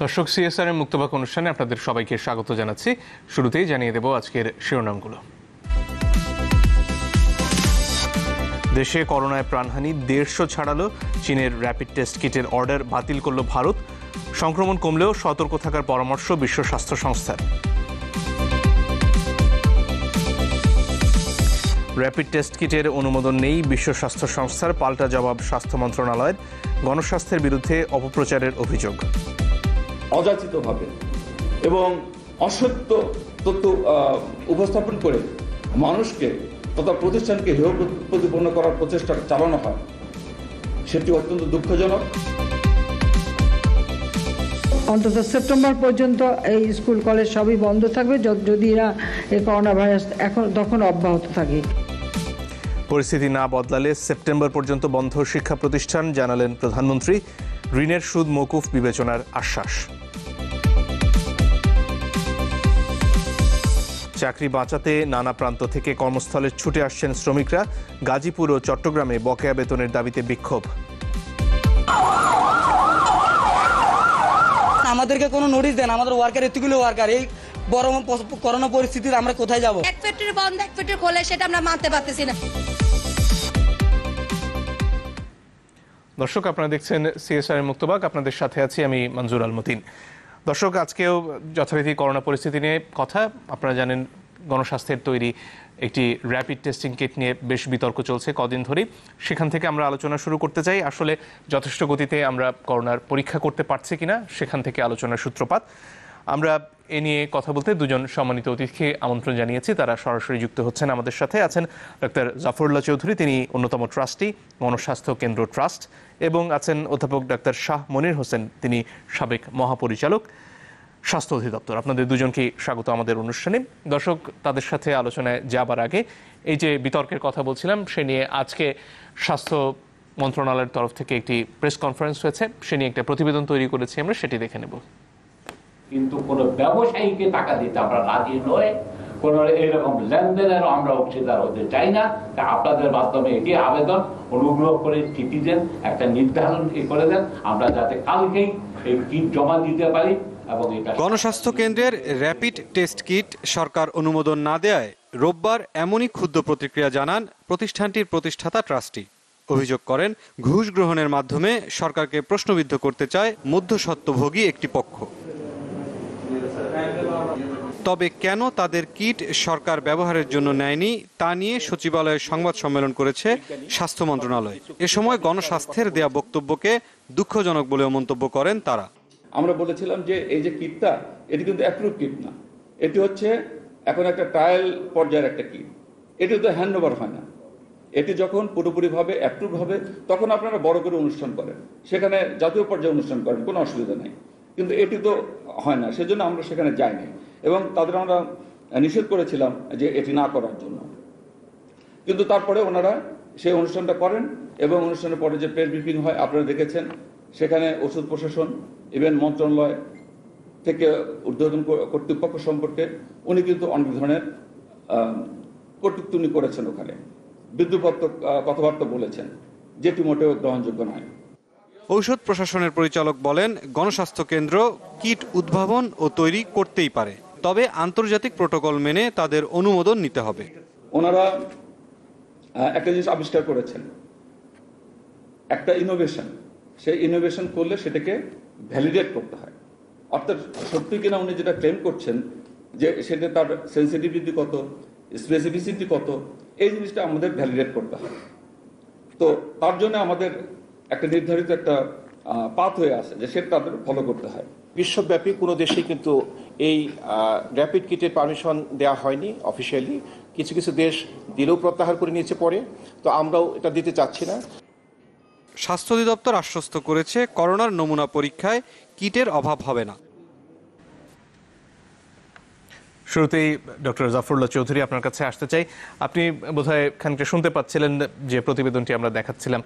দর্শক, সিএসআর এর মুক্তবাক অনুষ্ঠানে আপনাদের সবাইকে স্বাগত জানাচ্ছি। শুরুতেই জানিয়ে দেব আজকের শিরোনামগুলো। দেশে করোনায় প্রাণহানি 150 ছাড়ালো। চীনের র্যাপিড টেস্ট কিটের অর্ডার বাতিল করল ভারত। সংক্রমণ কমলেও সতর্ক থাকার পরামর্শ বিশ্ব স্বাস্থ্য সংস্থার। র্যাপিড টেস্ট কিটের অনুমোদন নেই বিশ্ব স্বাস্থ্য সংস্থার, পাল্টা জবাব স্বাস্থ্য মন্ত্রণালয়ের। গণস্বাস্থ্যের বিরুদ্ধে অপপ্রচারের অভিযোগ। অযাচিতভাবে এবং অসত্য তথ্য উপস্থাপন করে মানুষকে তথা প্রতিষ্ঠানকে হেয় প্রতিপন্ন করার প্রচেষ্টা চালানো হয়, সেটি অত্যন্ত দুঃখজনক। অন্তত সেপ্টেম্বর পর্যন্ত এই স্কুল কলেজ সবই বন্ধ থাকবে যদি না এই করোনা ভাইরাস তখন অব্যাহত থাকে। পরিস্থিতি না বদলালে সেপ্টেম্বর পর্যন্ত বন্ধ শিক্ষা প্রতিষ্ঠান, জানালেন প্রধানমন্ত্রী। ঋণের সুদ মওকুফ বিবেচনার আশ্বাস। চাকরি বাঁচাতে নানা প্রান্ত থেকে কর্মস্থলে ছুটে আসছেন শ্রমিকরা। গাজীপুর ও চট্টগ্রামে বকেয়া বেতনের দাবিতে বিক্ষোভ। আমাদেরকে কোনো নোটিশ দেন, আমাদের ওয়ার্কার এতগুলো ওয়ার্কার, এই বড় করোনা পরিস্থিতিতে আমরা কোথায় যাব? এক ফ্যাক্টরি বন্ধ, এক ফ্যাক্টরি খোলে, সেটা আমরা মানতে পারতেছি না। দর্শক, আপনারা দেখছেন সিএসআর এর মুক্তবাক। আপনাদের সাথে আছি আমি মঞ্জুর আল মতিন। দর্শক, আজকেও যথারীতি করোনা পরিস্থিতি নিয়ে কথা। আপনারা জানেন গণস্বাস্থ্যের তৈরি একটি র্যাপিড টেস্টিং কিট নিয়ে বেশ বিতর্ক চলছে কদিন ধরেই। সেখান থেকে আমরা আলোচনা শুরু করতে চাই। আসলে যথেষ্ট গতিতে আমরা করোনার পরীক্ষা করতে পারছি কিনা, সেখান থেকে আলোচনার সূত্রপাত। আমরা এ নিয়ে কথা বলতে দুজন সম্মানিত অতিথিকে আমন্ত্রণ জানিয়েছি। তারা সরাসরি যুক্ত হচ্ছেন আমাদের সাথে। আছেন ডক্টর জাফরুল্লাহ চৌধুরী, তিনি অন্যতম ট্রাস্টি গণস্বাস্থ্য কেন্দ্র ট্রাস্ট, এবং আছেন অধ্যাপক ডাক্তার শাহ মনির হোসেন, তিনি সাবেক মহাপরিচালক স্বাস্থ্য অধিদপ্তর। আপনাদের দুজনকেই স্বাগত আমাদের অনুষ্ঠানে। দর্শক, তাদের সাথে আলোচনায় যাবার আগে এই যে বিতর্কের কথা বলছিলাম, সে নিয়ে আজকে স্বাস্থ্য মন্ত্রণালয়ের তরফ থেকে একটি প্রেস কনফারেন্স হয়েছে। সে নিয়ে একটা প্রতিবেদন তৈরি করেছি, আমরা সেটি দেখে নেব। কিন্তু কোনো ব্যবসায়ীকে টাকা দিতে আমরা রাজি নই, কোনো এরকম লেনদেনেরও আমরা অংশীদার হতে চাই না। তা আপনাদের মাধ্যমে এটি আবেদন, অনুগ্রহ করে চিঠি দেন, একটা নির্ধারণ করে দেন, আমরা যাতে কালকেই এই কিট জমা দিতে পারি। গণস্বাস্থ্য কেন্দ্রের র্যাপিড টেস্ট কিট সরকার অনুমোদন না দেয়ায় রোববার এমনই ক্ষুব্ধ প্রতিক্রিয়া জানান প্রতিষ্ঠানটির প্রতিষ্ঠাতা ট্রাস্টি। অভিযোগ করেন, ঘুষ গ্রহণের মাধ্যমে সরকারকে প্রশ্নবিদ্ধ করতে চায় মধ্যস্বত্বভোগী একটি পক্ষ। তবে কেন তাদের কিট সরকার ব্যবহারের জন্য নেয়নি তা নিয়ে সচিবালয়ে সংবাদ সম্মেলন করেছে স্বাস্থ্য মন্ত্রণালয়। এ সময় গণস্বাস্থ্যের দেয়া বক্তব্যকে দুঃখজনক বলেও মন্তব্য করেন তারা। আমরা বলেছিলাম যে এই যে কিটটা, এটি কিন্তু অ্যাপ্রুভ কিট না, এটি হচ্ছে এখন একটা ট্রায়াল পর্যায়ের একটা কিট। এটি তো হ্যান্ড ওভার হয় না। এটি যখন পুরোপুরিভাবে অ্যাপ্রুভ হবে তখন আপনারা বড় করে অনুষ্ঠান করেন, সেখানে জাতীয় পর্যায়ে অনুষ্ঠান করেন, কোনো অসুবিধা নেই। কিন্তু এটি তো হয় না, সেজন্য আমরা সেখানে যাইনি এবং তাদের আমরা নিষেধ করেছিলাম যে এটি না করার জন্য। কিন্তু তারপরে ওনারা সেই অনুষ্ঠানটা করেন এবং অনুষ্ঠানের পরে যে প্রেস ব্রিফিং হয় আপনারা দেখেছেন, সেখানে ওষুধ প্রশাসন, ইভেন মন্ত্রণালয় থেকে ঊর্ধ্বতন কর্তৃপক্ষ সম্পর্কে উনি কিন্তু অনেক ধরনের কটূক্তি উনি করেছেন, ওখানে বিদ্রুপাত্মক কথাবার্তা বলেছেন, যেটি মোটেও গ্রহণযোগ্য নয়। ঔষধ প্রশাসনের পরিচালক বলেন, গণস্বাস্থ্য কেন্দ্র কিট উদ্ভাবন ও তৈরি করতেই পারে, তবে আন্তর্জাতিক প্রোটোকল মেনে তাদের অনুমোদন নিতে হবে। ওনারা একটা জিনিস আবিষ্কার করেছেন, একটা ইনোভেশন, সেই ইনোভেশন করলে সেটাকে ভ্যালিডেট করতে হয়। অর্থাৎ সত্যি কিনা উনি যেটা ক্লেম করছেন যে সেটা তার সেন্সিটিভিটি কত, স্পেসিফিসিটি কত, এই জিনিসটা আমাদের ভ্যালিডেট করতে হয়। তো তার জন্য আমাদের একটা নির্ধারিত একটা পাথ হয়ে আছে যে সেটা তাদের ফলো করতে হয়। বিশ্বব্যাপী কোনো দেশেই কিন্তু এই র্যাপিড কিটের পারমিশন দেওয়া হয়নি অফিসিয়ালি। কিছু কিছু দেশ দিলেও প্রত্যাহার করে নিয়েছে পরে, তো আমরাও এটা দিতে চাচ্ছি না। স্বাস্থ্য অধিদপ্তর আশ্বস্ত করেছে, করোনার নমুনা পরীক্ষায় কিটের অভাব হবে না। শুরুতেই ডক্টর জাফরুল্লাহ চৌধুরী, আপনার কাছে আসতে চাই। আপনি বোধহয় খানিকটা শুনতে পাচ্ছিলেন যে প্রতিবেদনটি আমরা দেখাচ্ছিলাম,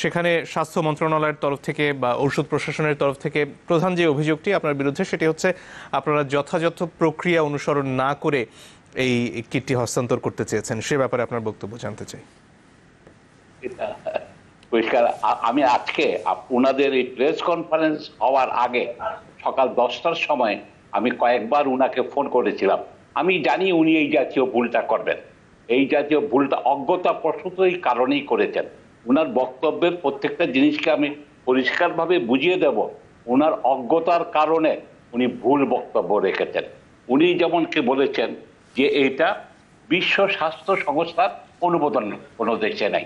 সেখানে স্বাস্থ্য মন্ত্রণালয়ের তরফ থেকে বা ঔষধ প্রশাসনের তরফ থেকে প্রধান যে অভিযোগটি আপনার বিরুদ্ধে, সেটি হচ্ছে আপনারা যথাযথ প্রক্রিয়া অনুসরণ না করে এই কিটটি হস্তান্তর করতে চেয়েছেন। সে ব্যাপারে আপনার বক্তব্য জানতে চাই। পরিষ্কার, আমি আজকে ওনাদের এই প্রেস কনফারেন্স হওয়ার আগে সকাল 10টার সময় আমি কয়েকবার উনাকে ফোন করেছিলাম। আমি জানি উনি এই জাতীয় ভুলটা করবেন, এই জাতীয় ভুলটা অজ্ঞতাবশত এই কারণেই করেছেন। উনার বক্তব্যের প্রত্যেকটা জিনিসকে আমি পরিষ্কারভাবে বুঝিয়ে দেব, উনার অজ্ঞতার কারণে উনি ভুল বক্তব্য রেখেছেন। উনি যেমন কি বলেছেন যে এটা বিশ্ব স্বাস্থ্য সংস্থার অনুমোদন কোনো দেশে নাই,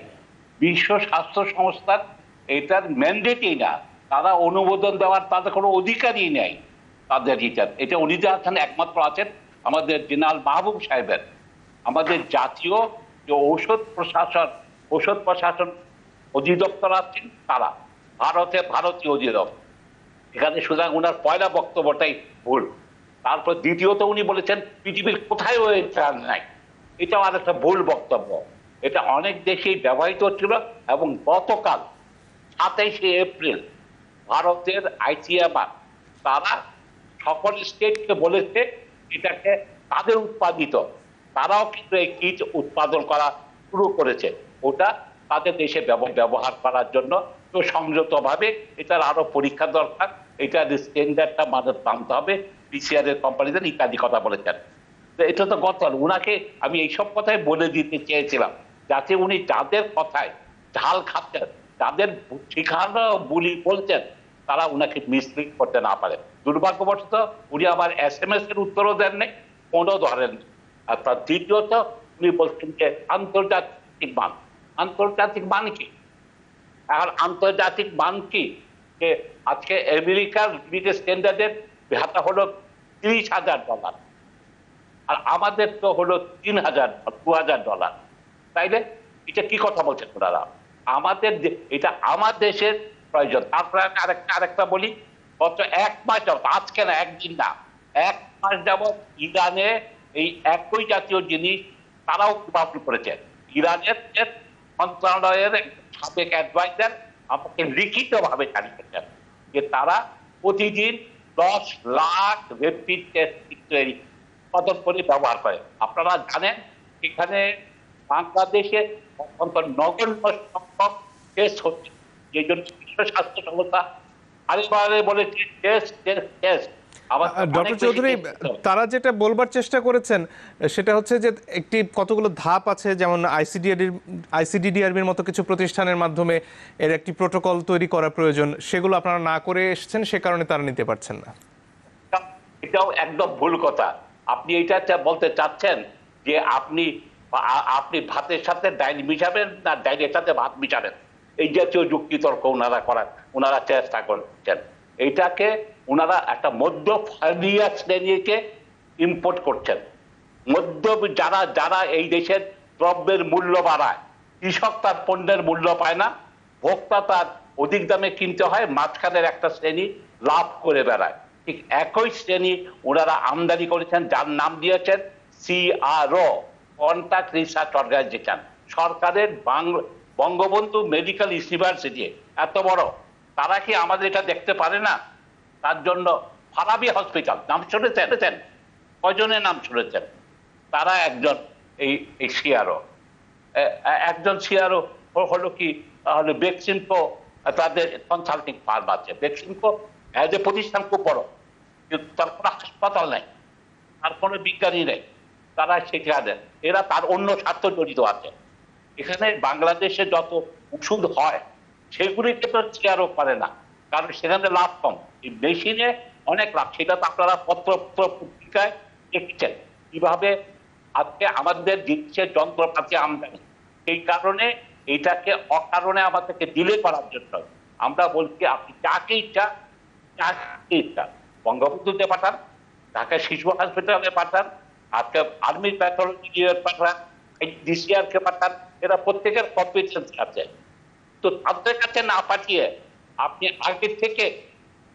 বিশ্ব স্বাস্থ্য সংস্থার এটার ম্যান্ডেটই না, তারা অনুমোদন দেওয়ার তাদের কোনো অধিকারই নেই। তাদের এটা উনি যে আছেন একমাত্র আছেন আমাদের জেনারেল মাহবুব সাহেবের, আমাদের জাতীয় যে ঔষধ প্রশাসন অধিদপ্তর আছেন তারা, ভারতীয় অধিদপ্তর, এখানে সুতরাং উনার পয়লা বক্তব্যটাই ভুল। তারপর দ্বিতীয়ত উনি বলেছেন পৃথিবীর কোথায় এটা নাই, এটাও আর একটা ভুল বক্তব্য। এটা অনেক দেশেই ব্যবহৃত হচ্ছিল এবং গতকাল 27শে এপ্রিল ভারতের আইসিএমআর তারা সকল স্টেটকে বলেছে এটাকে তাদের উৎপাদিত, তারাও কিন্তু এই কিট উৎপাদন করা শুরু করেছে, ওটা তাদের দেশে ব্যবহার করার জন্য। তো সংযতভাবে এটার আরো পরীক্ষা দরকার, এটার স্ট্যান্ডার্ডটা মানতে হবে পিসিআর এর কোম্পানিদের ইত্যাদি কথা বলেছেন। এটা তো গতকাল উনাকে আমি এইসব কথাই বলে দিতে চেয়েছিলাম যাতে উনি যাদের কথায় ঢাল খাচ্ছেন, যাদের ঠিকানা বুলি বলছেন, তারা উনাকে মিসলিড করতে না পারে। দুর্ভাগ্যবশত উনি আবার SMS এর উত্তরও দেন নাই, ফোনও ধরেন। আর তার দ্বিতীয়ত উনি বলছেন যে আন্তর্জাতিক মান কি? এখন আন্তর্জাতিক মান কি? যে আজকে আমেরিকার স্ট্যান্ডার্ডের ভাতা হলো $30,000, আর আমাদের তো হলো $2,000। তাইলে এটা কি কথা বলছেন ওনারা? আমাদের এটা আমার দেশের প্রয়োজন। তারপরে আমি আরেকটা বলি, গত 1 মাস যাবত, আজকে না, একদিন না, 1 মাস যাবত ইরানে এই একই জাতীয় জিনিস তারাও উদ্ভাবন করেছে। ইরানের মন্ত্রণালয়ের সাবেক অ্যাডভাইজার আমাকে লিখিতভাবে জানিয়েছেন যে তারা প্রতিদিন 10 লাখ র্যাপিড টেস্ট কিট উৎপাদন করে ব্যবহার করে। আপনারা জানেন এখানে বাংলাদেশে নগণ্য সংখ্যক টেস্ট হচ্ছে, এই জন্য বিশ্ব স্বাস্থ্য সংস্থা আরেকবারে বলেছে টেস্ট। ডক্টর চৌধুরী, তারা যেটা বলবার চেষ্টা করেছেন সেটা হচ্ছে যে একটি কতগুলো ধাপ আছে, যেমন আইসিডিডিআরবির মতো কিছু প্রতিষ্ঠানের মাধ্যমে এর একটি প্রোটোকল তৈরি করা প্রয়োজন, সেগুলো আপনারা না করে এসেছেন, সে কারণে তারা নিতে পারছেন না। এটাও একদম ভুল কথা। আপনি এটা বলতে চাচ্ছেন যে আপনি ভাতের সাথে ডাইল মিশাবেন না ডাইলের সাথে ভাত মিশাবেন, এই জাতীয় যুক্তিতর্ক ওনারা চেষ্টা করছেন। এইটাকে ওনারা একটা মধ্যফালিয়া শ্রেণীকে ইম্পোর্ট করছেন। যারা এই দেশের দ্রব্যের মূল্য বাড়ায়, কৃষক তার পণ্যের মূল্য পায় না, ভোক্তা তার অধিক দামে কিনতে হয়, মাঝখানের একটা শ্রেণী লাভ করে বেড়ায়। ঠিক একই শ্রেণী ওনারা আমদানি করেছেন, যার নাম দিয়েছেন CRO, কন্ট্রাক্ট রিসার্চ অর্গানাইজেশন। সরকারের বঙ্গবন্ধু মেডিকেল ইউনিভার্সিটি এত বড়, তারা কি আমাদের এটা দেখতে পারে না? তার জন্য ফারাবি হসপিটাল নাম শুনেছেন? কয়জনের নাম শুনেছেন? তারা একজন এই CRO, একজন CRO হলো কি হলো বেক্সিমকো, তাদের কনসাল্টিং ফার্ম আছে। বেক্সিমকো এজ এ প্রতিষ্ঠান খুব বড়, কিন্তু তার কোনো হাসপাতাল নেই, তার কোনো বিজ্ঞানী নেই, তারা সেখানে এরা তার অন্য স্বার্থ জড়িত আছে। এখানে বাংলাদেশে যত ওষুধ হয় সেগুলিকে তো CRO করে না, কারণ সেখানে লাভ কম, এই মেশিনে অনেক লাভ। সেটা তো আপনারা পত্রিকায় দেখছেন কিভাবে আজকে আমাদের জিনিসের যন্ত্রপাতি আমদানি। এই কারণে এটাকে অকারণে আমাদেরকে ডিলে করার জন্য আমরা বলছি আপনি যাকে ইচ্ছা বঙ্গবন্ধুতে পাঠান, ঢাকা শিশু হসপিটালে পাঠান, আজকে আর্মি প্যাথোলজি পাঠান, DCR কে পাঠান, এরা প্রত্যেকের কম্পিটেন্স আছে। তো তাদের কাছে না পাঠিয়ে আপনি আগে থেকে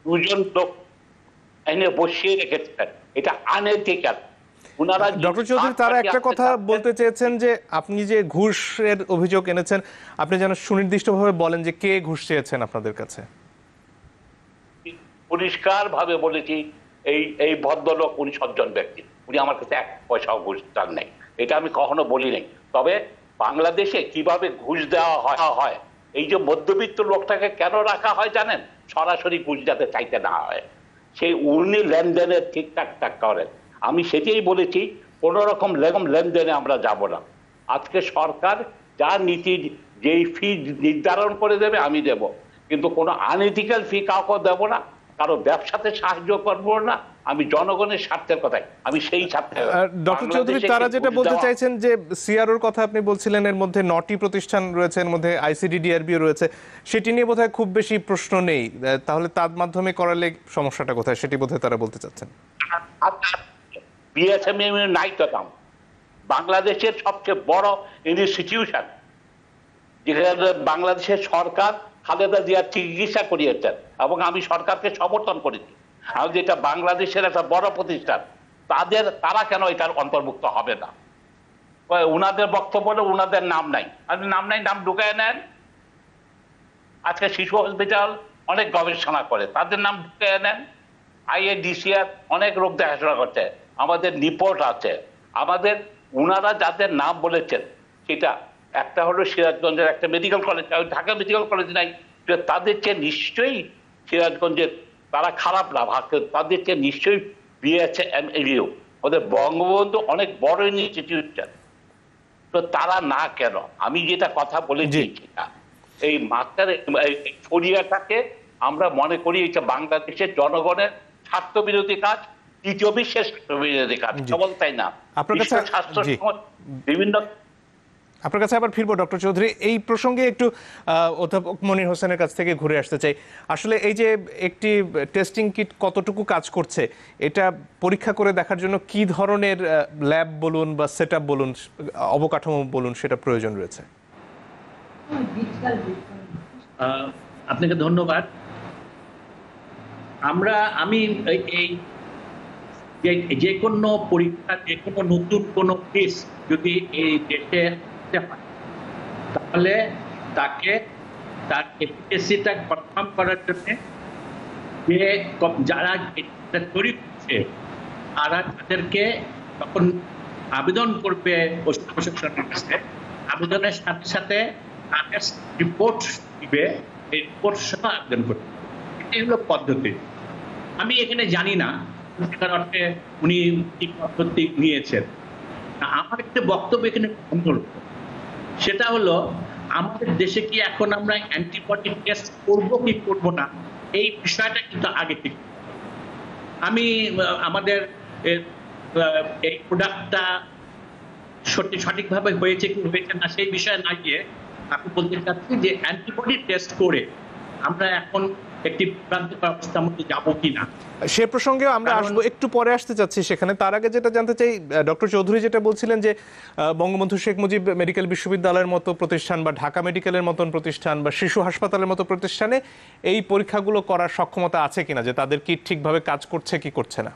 2জন লোক এনে বসিয়ে রেখেছেন, এটা আনএথিক্যাল। ডক্টর চৌধুরী, তারা একটা কথা বলতে চেয়েছেন যে আপনি যে ঘুষের অভিযোগ এনেছেন, আপনি যেন সুনির্দিষ্টভাবে বলেন যে কে ঘুষ চেয়েছেন আপনাদের কাছে। পরিষ্কার ভাবে বলেছি এই ভদ্রলোক উনি সজ্জন ব্যক্তি, উনি আমার কাছে 1 পয়সাও ঘুষ চান নাই, এটা আমি কখনো বলি নাই। তবে বাংলাদেশে কিভাবে ঘুষ দেওয়া হয়, এই যে মধ্যবিত্ত লোকটাকে কেন রাখা হয় জানেন? সরাসরি ঘুষ যাতে চাইতে না হয়, সেই উনি লেনদেনের ঠিকঠাক করেন। আমি সেটাই বলেছি, কোন রকম লেনদেনে আমরা যাব না। আজকে সরকার যা নীতি, যেই ফি নির্ধারণ করে দেবে আমি দেব, কিন্তু কোনো আনএথিক্যাল ফি কাউকে দেব না, কারো ব্যবসাতে সাহায্য করবো না। আমি জনগণের স্বার্থের কথাই, আমি সেই স্বার্থে। ডক্টর চৌধুরী, তারা যেটা বলতে চাইছেন যে সিআরওর কথা আপনি বলছিলেন, এর মধ্যে 9টি প্রতিষ্ঠান রয়েছে, এর মধ্যে আইসিডিডিআরবিও রয়েছে, সেটি নিয়ে বোধহয় খুব বেশি প্রশ্ন নেই, তাহলে তার মাধ্যমে করালে সমস্যাটা কোথায়, সেটি বোধহয় তারা বলতে চাচ্ছেন। বিএসএমএম নাই তো দাম, বাংলাদেশের সবচেয়ে বড় ইনস্টিটিউশন, যেখানে বাংলাদেশের সরকার খালেদা জিয়ার চিকিৎসা করিয়েছেন এবং আমি সরকারকে সমর্থন করেছি। আর যেটা বাংলাদেশের একটা বড় প্রতিষ্ঠান, তারা কেন এটার অন্তর্ভুক্ত হবে না? উনাদের বক্তব্য হলো উনাদের নাম নাই, নাম ঢুকায় নেন। আজকে শিশু হসপিটাল অনেক গবেষণা করে, তাদের নাম ঢুকায় নেন। আইএডিসিআর অনেক রোগ দেখাশোনা করছে, আমাদের রিপোর্ট আছে। আমাদের উনারা যাদের নাম বলেছেন, সেটা একটা হলো সিরাজগঞ্জের একটা medical college, Dhaka medical college নাই, তাদের চেয়ে নিশ্চয়ই সিরাজগঞ্জের, তারা খারাপ না, তাদের চেয়ে নিশ্চয়ই বিএসএমএলিও, ওদের বঙ্গবন্ধু অনেক বড় ইনস্টিটিউশন, তো তারা না কেন? আমি যেটা কথা বলেছি, এই মাস্টার ছড়িয়াটাকে আমরা মনে করি এটা বাংলাদেশের জনগণের স্বার্থ বিরোধী কাজ, তৃতীয় বিশ্বের স্বার্থ বিরোধী কাজ, কেবল তাই না, স্বাস্থ্য বিভিন্ন। আপনার কাছে আবার ফিরবো ডক্টর চৌধুরী, এই প্রসঙ্গে একটু অধ্যাপক মনির হোসেনের কাছ থেকে ঘুরে আসতে চাই। আসলে এই যে একটি টেস্টিং কিট কতটুকু কাজ করছে, এটা পরীক্ষা করে দেখার জন্য কি ধরনের ল্যাব বলুন বা সেট আপ বলুন, অবকাঠামো বলুন, সেটা প্রয়োজন রয়েছে? আপনাকে ধন্যবাদ। আমি এই যে কোনো পরীক্ষা, যে কোনো নতুন কোনো টেস্ট যদি এই দেশে হয়, তাহলে তাকে তার এফিকেসিটা কনফার্ম করার জন্য যারা তৈরি করছে তাদেরকে তখন আবেদন করবে ওষুধ প্রশাসনের কাছে, আবেদনের সাথে সাথে তাদের রিপোর্ট দিবে, এই রিপোর্ট সহ আবেদন করবে। এটাই হলো পদ্ধতি। আমি এখানে জানি না অর্থে উনি কি পদ্ধতি নিয়েছেন। আমার একটা বক্তব্য এখানে অন্যরকম, সেটা হলো আমাদের দেশে কি এখন আমরা অ্যান্টিবডি টেস্ট করবো কি করবো না, এই বিষয়টা কিন্তু আগে থেকে আমি আমাদের এই প্রোডাক্টটা সঠিকভাবে হয়েছে কি হয়েছে না সেই বিষয়ে না গিয়ে আমি বলতে চাচ্ছি যে অ্যান্টিবডি টেস্ট করে আমরা এখন একটি প্রান্তিক অবস্থার মধ্যে যাবো কিনা, সে প্রসঙ্গেও আমরা আসবো, একটু পরে আসতে চাচ্ছি সেখানে। তার আগে যেটা জানতে চাই, ডক্টর চৌধুরী যেটা বলছিলেন যে বঙ্গবন্ধু শেখ মুজিব মেডিকেল বিশ্ববিদ্যালয়ের মতো প্রতিষ্ঠান বা ঢাকা মেডিকেলের মতন প্রতিষ্ঠান বা শিশু হাসপাতালের মতো প্রতিষ্ঠানে এই পরীক্ষাগুলো করার সক্ষমতা আছে কিনা, যে তাদের কি ঠিকভাবে কাজ করছে কি করছে না।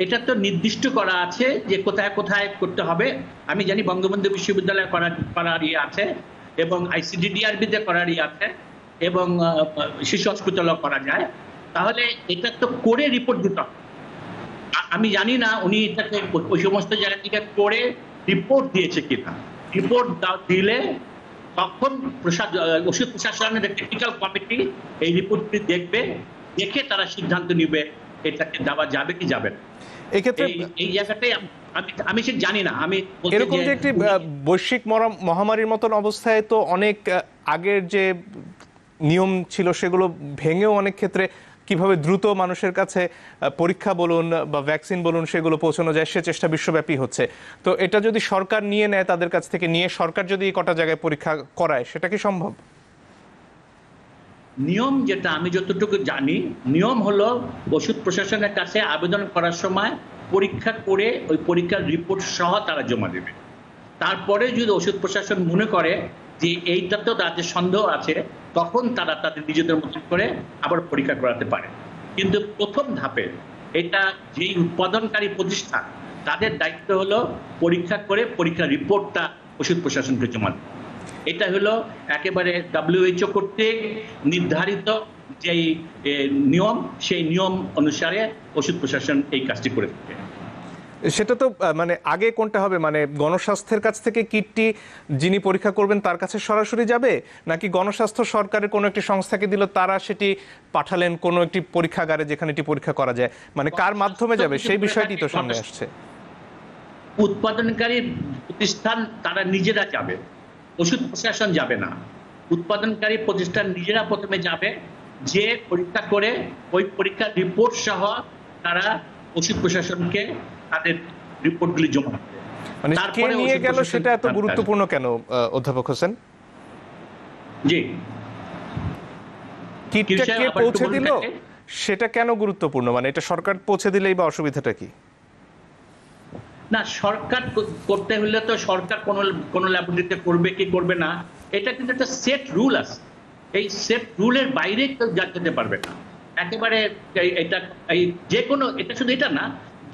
এটা তো নির্দিষ্ট করা আছে যে কোথায় কোথায় করতে হবে। আমি জানি বঙ্গবন্ধু বিশ্ববিদ্যালয়ে করার ইয়ে আছে, এবং আইসিডিডিআরবিতে করার ইয়ে আছে, এবং শিশু হসপিটালও করা যায়। তাহলে এটা তো করে রিপোর্ট দিতে হবে। আমি জানি না উনি এটাকে ওই সমস্ত জায়গা থেকে করে রিপোর্ট দিয়েছে কিনা। রিপোর্ট দিলে তখন ওষুধ প্রশাসনের টেকনিক্যাল কমিটি এই রিপোর্টটি দেখবে, দেখে তারা সিদ্ধান্ত নিবে এটাকে দেওয়া যাবে কি যাবে না। এক্ষেত্রে এই জায়গাটাই আমি ঠিক জানি না। আমি এরকম যে একটি বৈশ্বিক মহামারীর মতন অবস্থায় তো অনেক আগের যে নিয়ম ছিল সেগুলো ভেঙেও অনেক ক্ষেত্রে কিভাবে দ্রুত মানুষের কাছে পরীক্ষা বলুন বা ভ্যাকসিন বলুন সেগুলো পৌঁছানো যায়, সে চেষ্টা বিশ্বব্যাপী হচ্ছে। তো এটা যদি সরকার নিয়ে নেয়, তাদের কাছ থেকে নিয়ে সরকার যদি কটা জায়গায় পরীক্ষা করায়, সেটা কি সম্ভব? নিয়ম যেটা আমি যতটুকু জানি, নিয়ম হলো ওষুধ প্রশাসনের কাছে আবেদন করার সময় পরীক্ষা করে ওই পরীক্ষার রিপোর্ট সহ তারা জমা দেবে। তারপরে যদি ওষুধ প্রশাসন মনে করে যে এইটা তো তাদের সন্দেহ আছে, তখন তারা তাদের নিজেদের মতো করে আবার পরীক্ষা করাতে পারে। কিন্তু প্রথম ধাপে এটা যেই উৎপাদনকারী প্রতিষ্ঠান, তাদের দায়িত্ব হলো পরীক্ষা করে পরীক্ষার রিপোর্টটা ওষুধ প্রশাসনকে জমা দেবে। এটা হলো একেবারে WHO কর্তৃক নির্ধারিত যেই নিয়ম, সেই নিয়ম অনুসারে ওষুধ প্রশাসন এই কাজটি করে থাকে। সেটা তো মানে আগে কোনটা হবে, মানে গণস্বাস্থ্যের কাছ থেকে কিটটি যিনি পরীক্ষা করবেন তার কাছে সরাসরি যাবে, নাকি গণস্বাস্থ্য সরকারের কোনো একটি সংস্থাকে দিল, তারা সেটি পাঠালেন কোনো একটি পরীক্ষাগারে যেখানে এটি পরীক্ষা করা যায়, মানে কার মাধ্যমে যাবে সেই বিষয়টি তো সামনে আসছে। উৎপাদনকারী প্রতিষ্ঠান তারা নিজেরা যাবে, ওষুধ প্রশাসন যাবে না। উৎপাদনকারী প্রতিষ্ঠান নিজেরা প্রথমে যাবে, যে পরীক্ষা করে ওই পরীক্ষার রিপোর্ট সহ তারা ওষুধ প্রশাসনকে তাদের রিপোর্টগুলি জমা দেবে। মানে কে নিয়ে গেল সেটা এত গুরুত্বপূর্ণ কেন অধ্যাপক হোসেন? জি, কিটটা কে পৌঁছে দিল সেটা কেন গুরুত্বপূর্ণ? মানে এটা সরকার পৌঁছে দিলেই বা অসুবিধাটা কি? না, সরকার করতে হলে তো সরকার কোন ল্যাবরেটরিতে করবে কি করবে না, এটা কিন্তু একটা সেট রুল আছে। এই সেট রুলের বাইরে কেউ যেতে পারবে না একেবারে। এটা যে কোনো, এটা শুধু এটা না,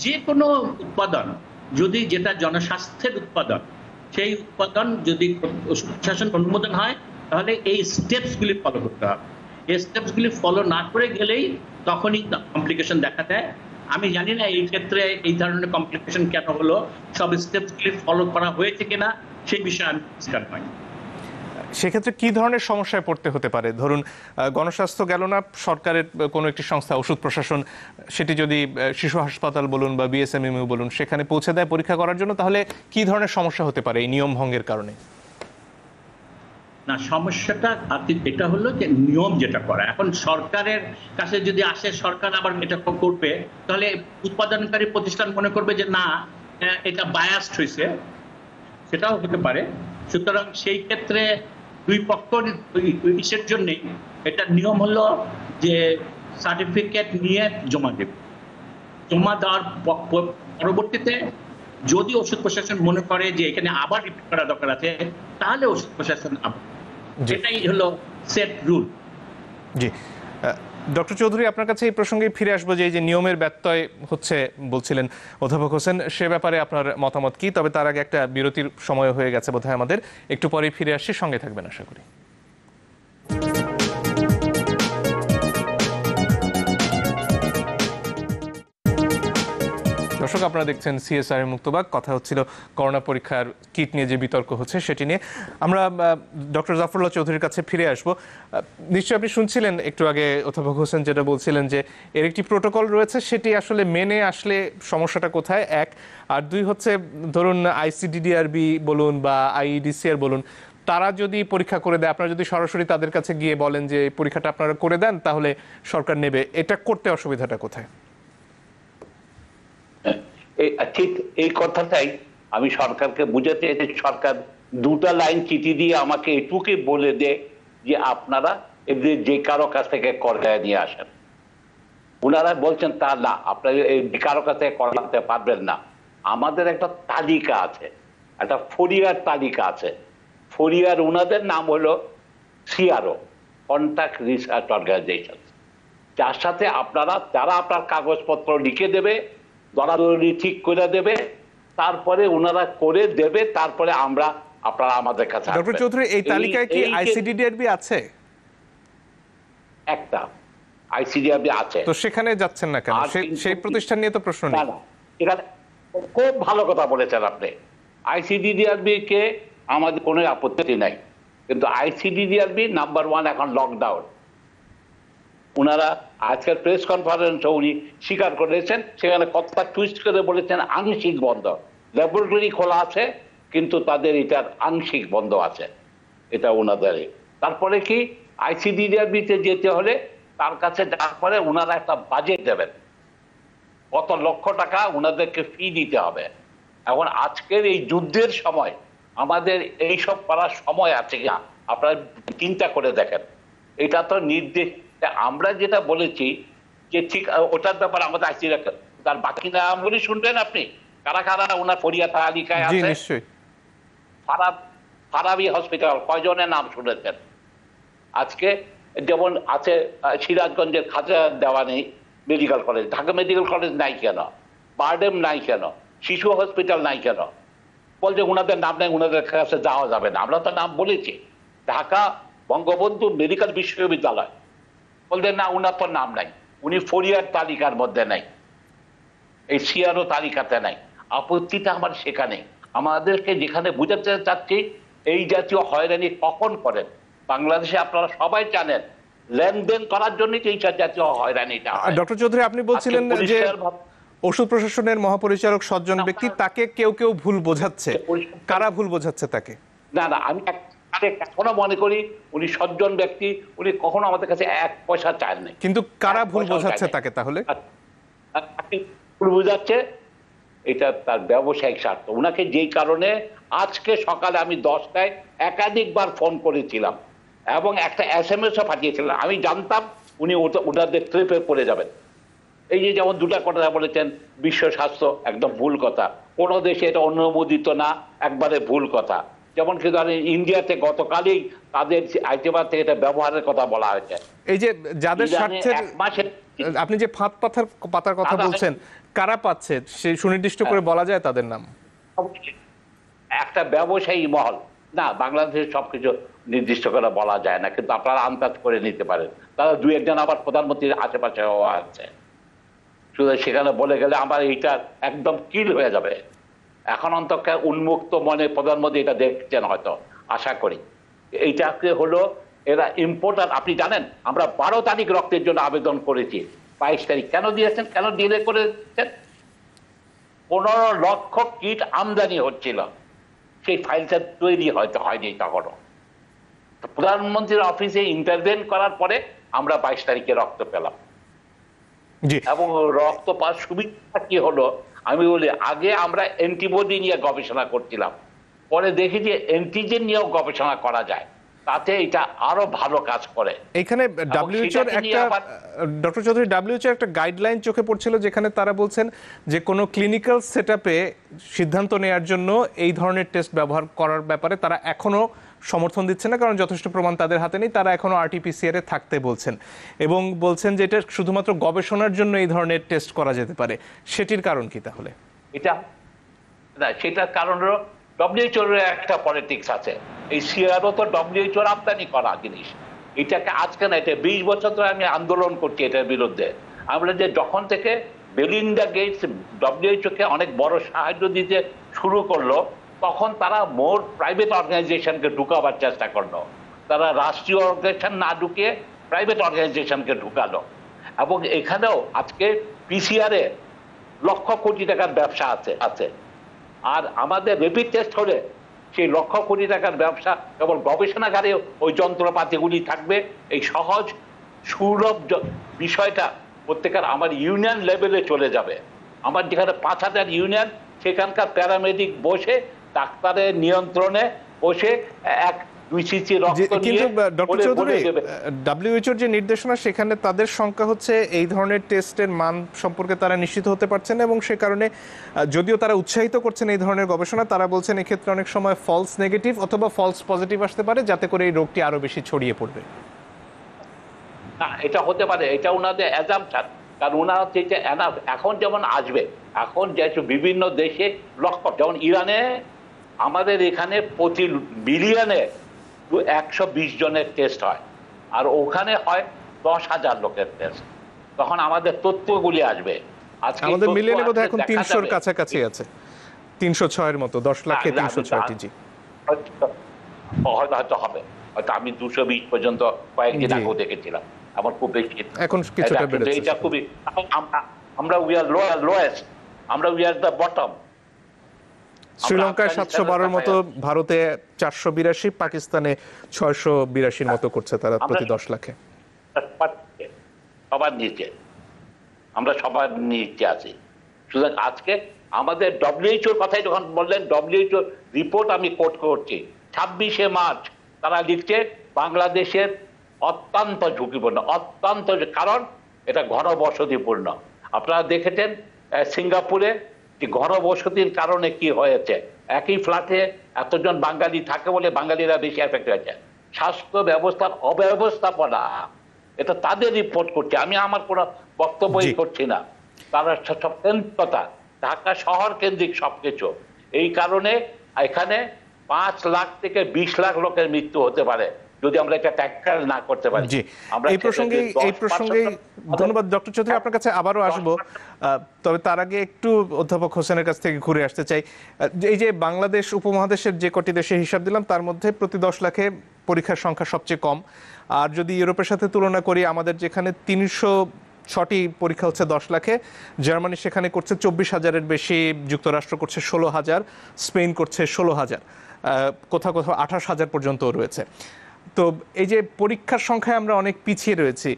যে কোনো উৎপাদন যদি যেটা জনস্বাস্থ্যের উৎপাদন, সেই উৎপাদন যদি ওষুধ প্রশাসন অনুমোদন হয় তাহলে এই স্টেপসগুলি ফলো করতে হবে। এই স্টেপসগুলি ফলো না করে গেলেই তখনই কমপ্লিকেশন দেখা দেয়। আমি জানি না এই ক্ষেত্রে এই ধরনের কমপ্লিকেশন কেন হলো, সব স্টেপসগুলি ফলো করা হয়েছে কিনা সেই বিষয়ে আমি পরিষ্কার নই। সেক্ষেত্রে কি ধরনের সমস্যায় পড়তে হতে পারে? ধরুন গণস্বাস্থ্য গেল না, সরকারের কোনো একটি সংস্থা ওষুধ প্রশাসন সেটি যদি শিশু হাসপাতাল বলুন বা বিএসএমএমইউ বলুন সেখানে পৌঁছে দেয় পরীক্ষা করার জন্য, তাহলে কি ধরনের সমস্যা হতে পারে এই নিয়ম ভঙ্গের কারণে? না, সমস্যাটা এটা হলো যে নিয়ম যেটা করা, এখন সরকারের কাছে যদি আসে, সরকার আবার এটা করবে, তাহলে উৎপাদনকারী প্রতিষ্ঠান মনে করবে যে না, এটা বায়াসড হয়েছে, সেটাও হতে পারে। সুতরাং সেই ক্ষেত্রে দুই পক্ষ ইসের জন্যই এটা নিয়ম হলো যে সার্টিফিকেট নিয়ে জমা দেবে। জমা দেওয়ার পরবর্তীতে যদি ওষুধ প্রশাসন মনে করে যে এখানে আবার রিপিট করা দরকার আছে, তাহলে ওষুধ প্রশাসন এটাই হলো সেট রুল। জি, ডক্টর চৌধুরী আপনার কাছে এই প্রসঙ্গে ফিরে আসবো যে এই যে নিয়মের ব্যত্যয় হচ্ছে বলছিলেন অধ্যাপক হোসেন, সে ব্যাপারে আপনার মতামত কি? তবে তার আগে একটা বিরতির সময় হয়ে গেছে বোধহয় আমাদের, একটু পরেই ফিরে আসছি, সঙ্গে থাকবেন আশা করি। দর্শক আপনারা দেখছেন সিএসআর মুক্তবাক। কথা হচ্ছিল করোনা পরীক্ষার কিট নিয়ে যে বিতর্ক হচ্ছে সেটি নিয়ে। আমরা ডক্টর জাফরুল্লাহ চৌধুরীর কাছে ফিরে আসব। নিশ্চয়ই আপনি শুনছিলেন একটু আগে অধ্যাপক হোসেন যেটা বলছিলেন যে এর একটি প্রোটোকল রয়েছে, সেটি আসলে মেনে আসলে সমস্যাটা কোথায়, এক। আর দুই হচ্ছে ধরুন আইসিডিডিআরবি বলুন বা আইইডিসিআর বলুন, তারা যদি পরীক্ষা করে দেয়, আপনারা যদি সরাসরি তাদের কাছে গিয়ে বলেন যে এই পরীক্ষাটা আপনারা করে দেন তাহলে সরকার নেবে, এটা করতে অসুবিধাটা কোথায়? ঠিক এই কথাটাই আমি সরকারকে বুঝাতে চাইছি। সরকার দুটা লাইন চিঠি দিয়ে আমাকে এটুকুই বলে দে যে আপনারা এদের যে কারো কাছ থেকে করায় নিয়ে আসেন। ওনারা বলছেন তা না, আপনারা যে কারো কাছ থেকে করাতে পারবেন না। আমাদের একটা তালিকা আছে, একটা ফরিয়ার তালিকা আছে। ফরিয়ার ওনাদের নাম হলো সিআরও, কন্ট্রাক্ট রিসার্চ অর্গানাইজেশন, যার সাথে আপনারা, যারা আপনার কাগজপত্র লিখে দেবে, দরাদরি ঠিক করে দেবে, তারপরে ওনারা করে দেবে, তারপরে আমরা আপনারা আমাদের কাছে আসবেন। ডক্টর চৌধুরী, এই তালিকায় কি আইসিডিডিআরবি আছে? একটা আইসিডিআরবি আছে, তো সেখানে যাচ্ছেন না কেন? সেই প্রতিষ্ঠান নিয়ে তো প্রশ্ন নেই। এখানে খুব ভালো কথা বলেছেন আপনি। আইসিডিডিআরবি কে আমাদের কোনো আপত্তি নাই, কিন্তু আইসিডিডিআরবি নাম্বার 1 এখন লকডাউন। ওনারা আজকের প্রেস কনফারেন্সে উনি স্বীকার করেছেন, সেখানে কথা টুইস্ট করে বলেছেন আংশিক বন্ধ। ল্যাবরেটরি খোলা আছে কিন্তু তাদের এটার আংশিক বন্ধ আছে, এটা ওনাদের। তারপরে কি আইসিডিডিআরবিতে যেতে হলে তার কাছে যাওয়ার পরে ওনারা একটা বাজেট দেবেন, কত লক্ষ টাকা ওনাদেরকে ফি দিতে হবে। এখন আজকের এই যুদ্ধের সময় আমাদের এইসব করার সময় আছে কিনা আপনারা চিন্তা করে দেখেন। এটা তো নির্দেশ, আমরা যেটা বলেছি যে ঠিক ওটার ব্যাপারে আমাদের আইসি রাখেন, তার বাকি নামগুলি শুনবেন আপনি, কারা কারা ওনার ফরিয়া তালিকায় আছে। ফারাবি হসপিটাল কয়জনের নাম শুনেছেন? আজকে যেমন আছে সিরাজগঞ্জের খাজা দেওয়ানি medical college, Dhaka medical college নাই কেন? বারডেম নাই কেন? শিশু হসপিটাল নাই কেন? বলছে ওনাদের নাম নেই, ওনাদের কাছে যাওয়া যাবে না। আমরা তো নাম বলেছি। ঢাকা বঙ্গবন্ধু মেডিকেল বিশ্ববিদ্যালয়, বলতেন না ওনার তো নাম নাই, উনি ফরিয়ার তালিকার মধ্যে নাই, এই সিআরও তালিকাতে নাই। আপত্তিটা আমার সেখানে। আমাদেরকে যেখানে বুঝাতে চাচ্ছি এই জাতীয় হয়রানি কখন করেন বাংলাদেশে, আপনারা সবাই জানেন লেনদেন করার জন্য এই জাতীয় হয়রানিটা হয়। ডক্টর চৌধুরী, আপনি বলছিলেন আজকে যে পরিষ্কার ভাবে- ওষুধ প্রশাসনের মহাপরিচালক সজ্জন ব্যক্তি, তাকে কেউ কেউ ভুল বোঝাচ্ছে। কারা ভুল বোঝাচ্ছে তাকে? না না, আমি এখনো মনে করি উনি সজ্জন ব্যক্তি, উনি কখনো আমাদের কাছে 1 পয়সা চাননি। কিন্তু কারা এক ভুল পয়সাও বোঝাচ্ছে চায়নি। তাকে তাহলে? আর আপনি ভুল বোঝাচ্ছে, এটা তার ব্যবসায়িক স্বার্থ। উনাকে যেই কারণে আজকে সকালে আমি 10টায় একাধিকবার ফোন করেছিলাম এবং একটা SMS-ও পাঠিয়েছিলাম। আমি জানতাম উনি ওনাদের ট্রিপে পড়ে যাবেন। এই যে যেমন 2টা কথা বলেছেন, বিশ্ব স্বাস্থ্য, একদম ভুল কথা। কোনো দেশে এটা অনুমোদিত না, একবারে ভুল কথা। যেমন কি ধরেন ইন্ডিয়াতে গতকালই তাদের আইটেমা থেকে এটা ব্যবহারের কথা বলা হয়েছে। এই যে যাদের ইরানে স্বার্থের, 1 মাসের আপনি যে ফাঁদ পাতার কথা বলছেন, কারা পাচ্ছে সেই সুনির্দিষ্ট করে বলা যায় তাদের নাম? একটা ব্যবসায়ী মহল, না বাংলাদেশের সবকিছু নির্দিষ্ট করে বলা যায় না, কিন্তু আপনারা আন্দাজ করে নিতে পারেন। তারা 2-1 জন আবার প্রধানমন্ত্রীর আশেপাশে আছে, শুধু সেখানে বলে গেলে আমার এইটা একদম কিল হয়ে যাবে। এখন অন্তত উন্মুক্ত মনে প্রধানমন্ত্রী এটা দেখছেন হয়তো, আশা করি। এইটাকে হলো এরা ইম্পোর্টার। আপনি জানেন আমরা 12 তারিখ রক্তের জন্য আবেদন করেছি, 22 তারিখ কেন দিয়েছেন, কেন ডিলে করেছেন? 15 লক্ষ কিট আমদানি হচ্ছিল, সেই ফাইলটা তৈরি হয়তো হয়নি তখনও। প্রধানমন্ত্রীর অফিসে ইন্টারভেন করার পরে আমরা 22 তারিখে রক্ত পেলাম। জি। এবং রক্ত পাওয়ার সুবিধা কি হলো, আমি বলি আগে আমরা অ্যান্টিবডি নিয়ে গবেষণা করছিলাম, পরে দেখি যে অ্যান্টিজেন নিয়েও গবেষণা করা যায়, তাতে এটা আরো ভালো কাজ করে। এখানে ডব্লিউএইচওর একটা, ডক্টর চৌধুরী, ডব্লিউএইচওর একটা গাইডলাইন চোখে পড়ছিল যেখানে তারা বলছেন যে কোনো ক্লিনিক্যাল সেটআপে সিদ্ধান্ত নেওয়ার জন্য এই ধরনের টেস্ট ব্যবহার করার ব্যাপারে তারা এখনো সমর্থন দিচ্ছে না, কারণ যথেষ্ট প্রমাণ তাদের হাতে নেই। তারা এখনো RT-PCR এ থাকতে বলছেন এবং বলছেন যে এটা শুধুমাত্র গবেষণার জন্য এই ধরনের টেস্ট করা যেতে পারে। সেটির কারণ কি তাহলে? এটা না, সেটার কারণ হলো ডব্লিউএইচওর একটা পলিটিক্স আছে। এই সিআরও তো ডব্লিউএইচওর আমদানি করা জিনিস, এটাকে আজকে না, এটা 20 বছর ধরে আমি আন্দোলন করছি এটার বিরুদ্ধে। আমরা যে যখন থেকে বেলিন্ডা গেটস ডব্লিউএইচওকে অনেক বড় সাহায্য দিতে শুরু করলো, তখন তারা মোর প্রাইভেট অর্গানাইজেশনকে ঢুকাবার চেষ্টা করলো। তারা রাষ্ট্রীয় অর্গানাইজেশন না ঢুকিয়ে প্রাইভেট অর্গানাইজেশনকে ঢুকালো। এবং এখানেও আজকে PCR-এ লক্ষ কোটি টাকার ব্যবসা আছে। আর আমাদের র্যাপিড টেস্ট হলে সেই লক্ষ কোটি টাকার ব্যবসা কেবল গবেষণাগারে ওই যন্ত্রপাতিগুলি থাকবে। এই সহজ সুলভ বিষয়টা প্রত্যেকের আমার ইউনিয়ন লেভেলে চলে যাবে। আমার যেখানে 5000 ইউনিয়ন, সেখানকার প্যারামেডিক বসে ডাক্তারের নিয়ন্ত্রণে বসে 1-2 সিসি রক্ত নিয়ে। কিন্তু ডক্টর চৌধুরী, ডব্লিউএইচওর যে নির্দেশনা, সেখানে তাদের সংখ্যা হচ্ছে এই ধরনের টেস্টের মান সম্পর্কে তারা নিশ্চিত হতে পারছেন এবং সে কারণে যদিও তারা উৎসাহিত করছেন এই ধরনের গবেষণা, তারা বলছেন এক্ষেত্রে অনেক সময় ফলস নেগেটিভ অথবা ফলস পজিটিভ আসতে পারে, যাতে করে এই রোগটি আরো বেশি ছড়িয়ে পড়বে। না, এটা হতে পারে, এটা ওনাদের অ্যাজাম্পশন। কারণ ওনারা এখন যেমন আসবে, এখন যেহেতু বিভিন্ন দেশে লক্ষ, যেমন ইরানে আমাদের এখানে প্রতি বিলিয়নে 120 জনের টেস্ট হয়, আর ওখানে হয় 10,000 লোকের টেস্ট। তখন আমাদের তথ্যগুলি আসবে। আজকে আমাদের মিলিয়নে বোধহয় এখন 300-র কাছাকাছি আছে, 306-এর মতো, 10 লাখে 306টি। জি, হয়তো হবে, হয়তো আমি 220 পর্যন্ত কয়েকদিন আগেও দেখেছিলাম, আমার খুব বেশি এখন কিছুটা বেড়েছে। এটা খুবই, আমরা উই আর লোয়েস্ট, আমরা উই আর দ্য বটম। শ্রীলঙ্কায় 712-র মতো, ভারতে 482, পাকিস্তানে 682-র মতো করছে তারা প্রতি 10 লাখে। সবার নিচে, আমরা সবার নিচে আছি। সুতরাং আজকে আমাদের ডব্লিউএইচওর কথাই যখন বললেন, ডব্লিউএইচওর রিপোর্ট আমি কোট করছি, 26শে মার্চ তারা লিখছে বাংলাদেশের অত্যন্ত ঝুঁকিপূর্ণ, অত্যন্ত, কারণ এটা ঘনবসতিপূর্ণ। আপনারা দেখেছেন সিঙ্গাপুরে ঘনবসতির কারণে কি হয়েছে, একই ফ্ল্যাটে এতজন বাঙালি থাকে বলে বাঙালিরা বেশি এফেক্ট হয়েছে। স্বাস্থ্য ব্যবস্থার অব্যবস্থাপনা, এটা তাদের রিপোর্ট করছে, আমি আমার কোনো বক্তব্যই করছি না। তারা সব কথা, ঢাকা শহর কেন্দ্রিক সবকিছু। এই কারণে এখানে 5 লাখ থেকে 20 লাখ লোকের মৃত্যু হতে পারে যদি আমরা এটা ট্যাকল না করতে পারি। জি, এই প্রসঙ্গে ধন্যবাদ ডক্টর চৌধুরী, আপনার কাছে আবারও আসবো। তবে তার আগে একটু অধ্যাপক হোসেনের কাছ থেকে ঘুরে আসতে চাই। এই যে বাংলাদেশ উপমহাদেশের যে কটি দেশে হিসাব দিলাম তার মধ্যে প্রতি 10 লাখে পরীক্ষার সংখ্যা সবচেয়ে কম। আর যদি ইউরোপের সাথে তুলনা করি, আমাদের যেখানে 306টি পরীক্ষা হচ্ছে 10 লাখে, জার্মানি সেখানে করছে 24,000-এর বেশি, যুক্তরাষ্ট্র করছে 16,000, স্পেন করছে 16,000, কোথাও কোথাও 28,000 পর্যন্ত রয়েছে। তো এই যে পরীক্ষার সংখ্যায় আমরা অনেক পিছিয়ে রয়েছি,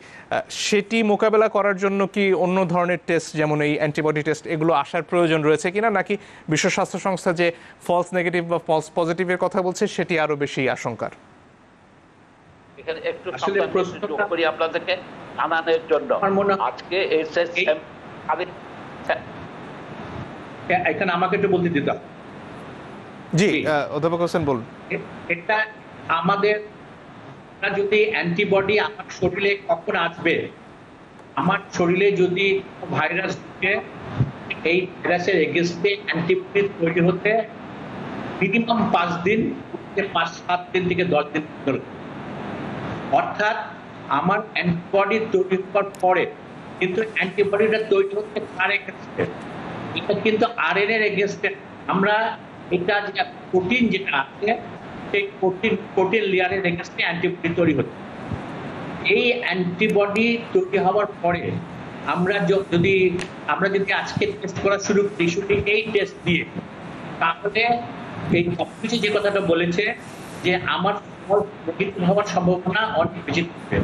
সেটি মোকাবেলা করার জন্য কি অন্য ধরনের টেস্ট যেমন এই অ্যান্টিবডি টেস্ট এগুলো আসার প্রয়োজন রয়েছে কিনা, নাকি বিশ্ব স্বাস্থ্য সংস্থা যে ফলস নেগেটিভ বা ফলস পজিটিভের কথা বলছে সেটি আরো বেশি আশঙ্কার? এখানে একটু যোগ করি আপনাদেরকে জানানোর জন্য। আজকে এখানে আমাকে একটু বলতে দিতাম। জি, অধ্যাপক হোসেন বলুন। এটা আমাদের যদি অ্যান্টিবডি আমার শরীরে কখন আসবে, আমার শরীরে যদি ভাইরাস ঢুকে এই ভাইরাসের এগেইনস্টে অ্যান্টিবডি তৈরি হতে মিনিমাম 5 দিন, 5-7 দিন থেকে 10 দিন ধরে। অর্থাৎ আমার অ্যান্টিবডি তৈরি হওয়ার পরে কিন্তু অ্যান্টিবডিটা তৈরি হচ্ছে কার এগেইনস্টে? এটা কিন্তু আরএনএ এর এগেইনস্টে। আমরা এটা যে প্রোটিন যেটা আছে সেই প্রোটিন লেয়ারের এগেইনস্টে অ্যান্টিবডি তৈরি হচ্ছে। এই অ্যান্টিবডি তৈরি হওয়ার পরে আমরা যদি আজকে টেস্ট করা শুরু করি শুধু এই টেস্ট দিয়ে, তাহলে এই সবকিছু যে কথাটা বলেছে যে আমার নেগেটিভ হওয়ার সম্ভাবনা অনেক বেশি থাকবে,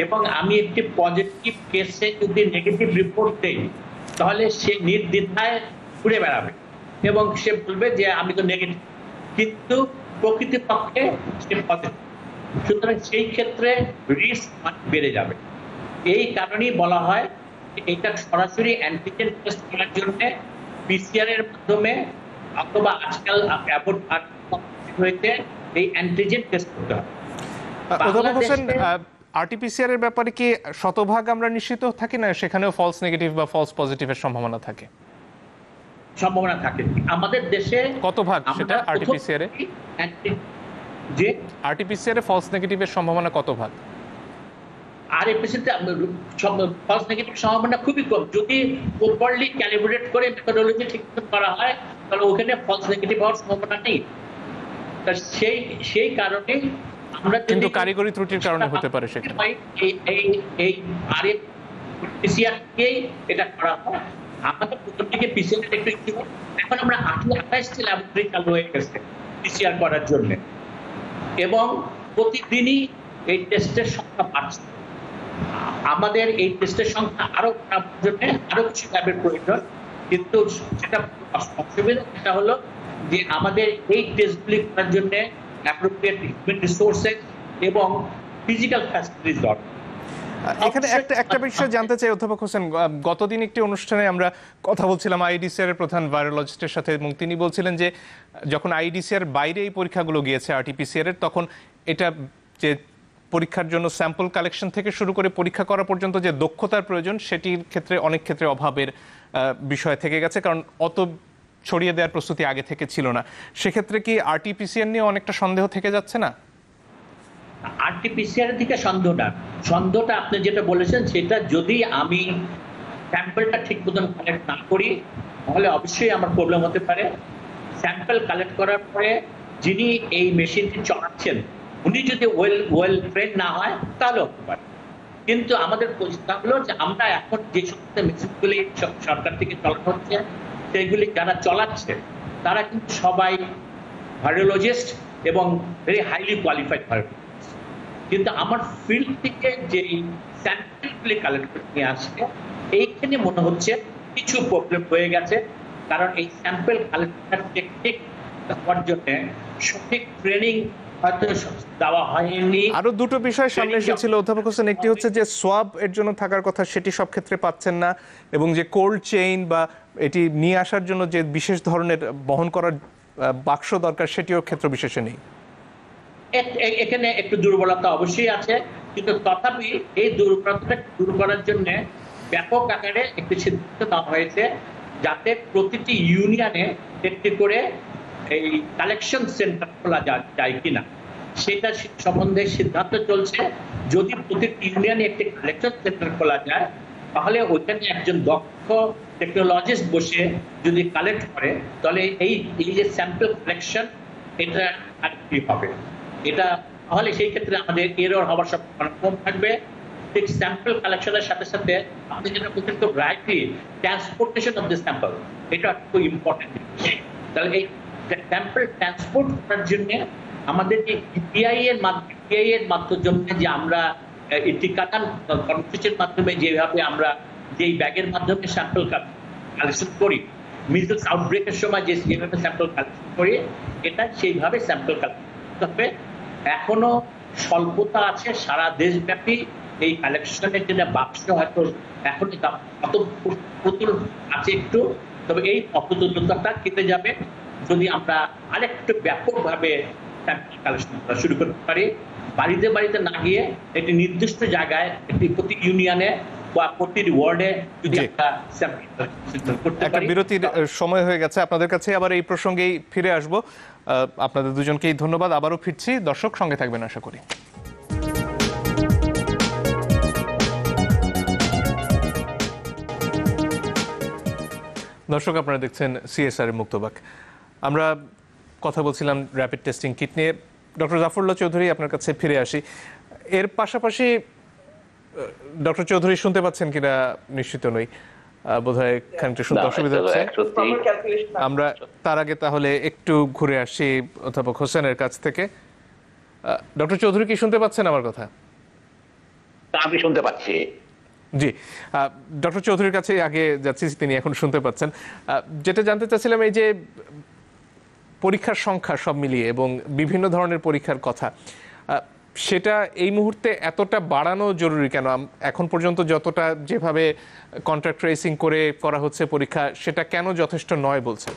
এবং আমি একটি পজিটিভ কেসে যদি নেগেটিভ রিপোর্ট দেই তাহলে সে নির্দ্বিধায় ঘুরে বেড়াবে এবং সে বলবে যে আমি তো নেগেটিভ, কিন্তু প্রকৃতপক্ষে সে পজিটিভ। সুতরাং সেই ক্ষেত্রে রিস্ক বেড়ে যাবে। এই কারণেই বলা হয় এটা সরাসরি অ্যান্টিজেন টেস্ট করার জন্য পিসিআর এর মাধ্যমে অথবা আজকাল হয়েছে এই অ্যান্টিজেন টেস্ট করতে হবে। অধ্যাপক হোসেন, আরটিপিসিআর এর ব্যাপারে কি শতভাগ আমরা নিশ্চিত থাকি না সেখানেও ফলস নেগেটিভ বা ফলস পজিটিভের সম্ভাবনা থাকে? সম্ভাবনা থাকে। আমাদের দেশে কত ভাগ সেটা আরটিপিসিআর এ? যে আরটিপিসিআর এ ফলস নেগেটিভের সম্ভাবনা কত ভাগ? আরটিপিসিআর ফলস নেগেটিভ সম্ভাবনা খুবই কম। যদি প্রপারলি ক্যালিব্রেট করে মেথডোলজি ঠিক করা হয় তাহলে ওখানে ফলস নেগেটিভ হওয়ার সম্ভাবনা নেই। সেই কারণে আমরা কিন্তু কারিগরি ত্রুটির কারণে হতে পারে সেখানে এই আরটিপিসিআর-কেই এটা করা হয়। আমাদের প্রথম থেকে পিসিআর একটু ছিল, এখন আমরা 28টি ল্যাবরেটরি চালু হয়ে গেছে পিসিআর করার জন্য, এবং প্রতিদিনই এই টেস্টের সংখ্যা বাড়ছে। আমাদের এই টেস্টের সংখ্যা আরো বাড়ানোর জন্য আরো কিছু ল্যাবের প্রয়োজন, কিন্তু যেটা অসুবিধা সেটা হলো যে আমাদের এই টেস্টগুলি করার জন্য অ্যাপ্রোপ্রিয়েট হিউম্যান রিসোর্সেস এবং ফিজিক্যাল ফ্যাসিলিটিস দরকার। এখানে একটা বিষয় জানতে চাই অধ্যাপক হোসেন, গতদিন একটি অনুষ্ঠানে আমরা কথা বলছিলাম আইডিসিআর এর প্রধান ভাইরোলজিস্টের সাথে, এবং তিনি বলছিলেন যে যখন আইডিসিআর বাইরে এই পরীক্ষাগুলো গিয়েছে আরটিপিসিআর এর, তখন এটা যে পরীক্ষার জন্য স্যাম্পল কালেকশন থেকে শুরু করে পরীক্ষা করা পর্যন্ত যে দক্ষতার প্রয়োজন সেটির ক্ষেত্রে অনেক ক্ষেত্রে অভাবের বিষয় থেকে গেছে, কারণ অত ছড়িয়ে দেওয়ার প্রস্তুতি আগে থেকে ছিল না। সেক্ষেত্রে কি আরটিপিসিআর নিয়ে অনেকটা সন্দেহ থেকে যাচ্ছে না? আরটিপিসিআর এর দিকে সন্দেহটা আপনি যেটা বলেছেন সেটা যদি আমি স্যাম্পলটা ঠিক মতন কালেক্ট না করি তাহলে অবশ্যই আমার প্রবলেম হতে পারে। স্যাম্পল কালেক্ট করার পরে যিনি এই মেশিনটি চালাচ্ছেন উনি যদি ওয়েল ট্রেন না হয় তাহলে হতে পারে। কিন্তু আমাদের পরিস্থিতি হলো যে আমরা এখন যে সমস্ত মেশিনগুলি সরকার থেকে চালানো হচ্ছে সেইগুলি যারা চালাচ্ছে তারা কিন্তু সবাই ভাইরোলজিস্ট এবং ভেরি হাইলি কোয়ালিফাইড ভাইরোলজিস্ট। কিন্তু আমার ফিল্ড থেকে যে স্যাম্পলগুলি কালেক্ট করে নিয়ে আসছে এইখানে মনে হচ্ছে কিছু প্রবলেম হয়ে গেছে, কারণ এই স্যাম্পল কালেক্টর টেকনিক হওয়ার জন্য সঠিক ট্রেনিং হয়তো দেওয়া হয়নি। আরো দুটো বিষয় সামনে এসেছিল অধ্যাপক হোসেন, একটি হচ্ছে যে সোয়াব এর জন্য থাকার কথা সেটি সব ক্ষেত্রে পাচ্ছেন না, এবং যে কোল্ড চেইন বা এটি নিয়ে আসার জন্য যে বিশেষ ধরনের বহন করার বাক্স দরকার সেটিও ক্ষেত্র বিশেষে নেই। এখানে একটু দুর্বলতা অবশ্যই আছে, কিন্তু তথাপি এই দুর্বলতাটা দূর করার জন্য ব্যাপক আকারে একটি সিদ্ধান্ত নেওয়া হয়েছে যাতে প্রতিটি ইউনিয়নে একটি করে এই কালেকশন সেন্টার খোলা যায় কিনা সেটা সম্বন্ধে সিদ্ধান্ত চলছে। যদি প্রতি ইউনিয়নে একটি কালেকশন সেন্টার খোলা যায়, তাহলে ওইখানে একজন দক্ষ টেকনোলজিস্ট বসে যদি কালেক্ট করে, তাহলে এই যে স্যাম্পল কালেকশন, এটা আর কি হবে, এটা তাহলে সেই ক্ষেত্রে আমাদের এরর হওয়ার সম্ভাবনা কম থাকবে। ঠিক স্যাম্পল কালেকশনের সাথে সাথে আপনি যেটা বলছেন খুব rightly, transportation of the sample, এটা খুব ইম্পর্টেন্ট। তাহলে এই স্যাম্পল ট্রান্সপোর্ট করার জন্য আমাদের যে ইপিআই এর মাধ্যমে যে আমরা এই টিকাদান কর্মসূচির মাধ্যমে যেভাবে আমরা যেই ব্যাগের মাধ্যমে স্যাম্পল কালেকশন করি, মিজলস আউটব্রেকের সময় যেভাবে স্যাম্পল কালেকশন করি, এটা সেইভাবে স্যাম্পল কালেকশন করতে হবে। এখনো স্বল্পতা আছে সারা দেশব্যাপী এই কালেকশনের জন্য, বাক্স হয়তো এখন প্রতুল আছে একটু, তবে এই অপ্রতুলতাটা কেটে যাবে যদি আমরা আরেকটু ব্যাপকভাবে স্যাম্পল কালেকশন করা শুরু করতে পারি। বাড়িতে বাড়িতে না গিয়ে একটি নির্দিষ্ট জায়গায়, একটি প্রতি ইউনিয়নে বা প্রতি ওয়ার্ডে যদি একটা স্যাম্পল কালেকশন করতে পারি। একটা বিরতির সময় হয়ে গেছে, আপনাদের কাছে আবার এই প্রসঙ্গেই ফিরে আসব। আপনাদের দুজনকেই ধন্যবাদ, আবারও ফিরছি। দর্শক সঙ্গে থাকবেন আশা করি। দর্শক, আপনারা দেখছেন সিএসআর মুক্তবাক। আমরা কথা বলছিলাম র্যাপিড টেস্টিং কিট নিয়ে। ডক্টর জাফরুল্লাহ চৌধুরী, আপনার কাছে ফিরে আসি। এর পাশাপাশি ডক্টর চৌধুরী শুনতে পাচ্ছেন কিনা নিশ্চিত নই, বোধহয় খানিকটা শুনতে অসুবিধা হচ্ছে। আমরা তার আগে তাহলে একটু ঘুরে আসি অধ্যাপক হোসেনের কাছ থেকে। ডক্টর চৌধুরী কি শুনতে পাচ্ছেন আমার কথা? আমি শুনতে পাচ্ছি। জি, ডক্টর চৌধুরীর কাছে আগে যাচ্ছি, তিনি এখন শুনতে পাচ্ছেন। যেটা জানতে চাচ্ছিলাম, এই যে পরীক্ষার সংখ্যা সব মিলিয়ে এবং বিভিন্ন ধরনের পরীক্ষার কথা, সেটা এই মুহূর্তে এতটা বাড়ানো জরুরি কেন? এখন পর্যন্ত যতটা যেভাবে কন্ট্রাক্ট ট্রেসিং করে করা হচ্ছে পরীক্ষা, সেটা কেন যথেষ্ট নয় বলছেন?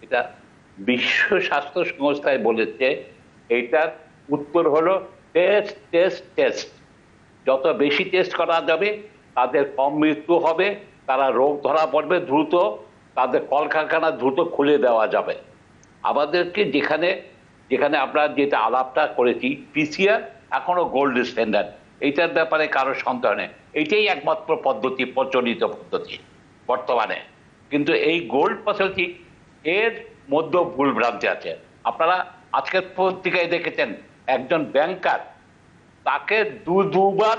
এটা বিশ্ব স্বাস্থ্য সংস্থায় বলেছে, এইটার উত্তর হলো টেস্ট টেস্ট টেস্ট। যত বেশি টেস্ট করা যাবে তাদের কম মৃত্যু হবে, তারা রোগ ধরা পড়বে দ্রুত, তাদের কলকারখানা দ্রুত খুলে দেওয়া যাবে। আমাদেরকে যেখানে যেখানে আমরা যেটা আলাপটা করেছি, পিসিআর এখনো গোল্ড স্ট্যান্ডার্ড, এইটার ব্যাপারে কারো সন্দেহ নেই। এইটাই একমাত্র পদ্ধতি, প্রচলিত পদ্ধতি বর্তমানে। কিন্তু এই গোল্ড পদ্ধতি এর মধ্যে ভুল ভ্রান্তি আছে। আপনারা আজকের পত্রিকায় দেখেছেন, একজন ব্যাংকার, তাকে দুবার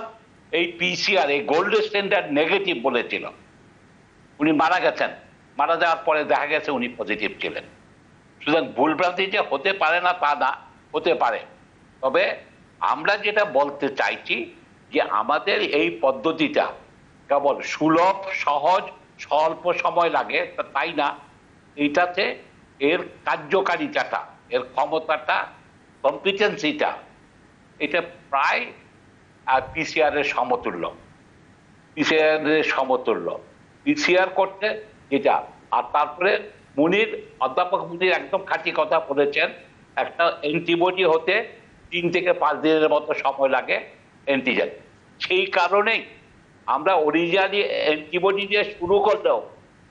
এই পিসিআর, এই গোল্ড স্ট্যান্ডার্ড নেগেটিভ বলেছিল। উনি মারা গেছেন, মারা যাওয়ার পরে দেখা গেছে উনি পজিটিভ ছিলেন। সুতরাং ভুলভ্রান্তি যে হতে পারে না তা না, হতে পারে। তবে আমরা যেটা বলতে চাইছি যে আমাদের এই পদ্ধতিটা কেবল সুলভ, সহজ, স্বল্প সময় লাগে তাই না, এইটাতে এর কার্যকারিতাটা, এর ক্ষমতাটা, কম্পিটেন্সিটা, এটা প্রায় পিসিআর এর সমতুল্য। পিসিআর করতে যেটা, আর তারপরে অধ্যাপক মুনির একদম খাঁটি কথা বলেছেন, একটা অ্যান্টিবডি হতে 3 থেকে 5 দিনের মতো সময় লাগে অ্যান্টিজেন। সেই কারণেই আমরা অরিজিনালি অ্যান্টিবডি দিয়ে শুরু করলেও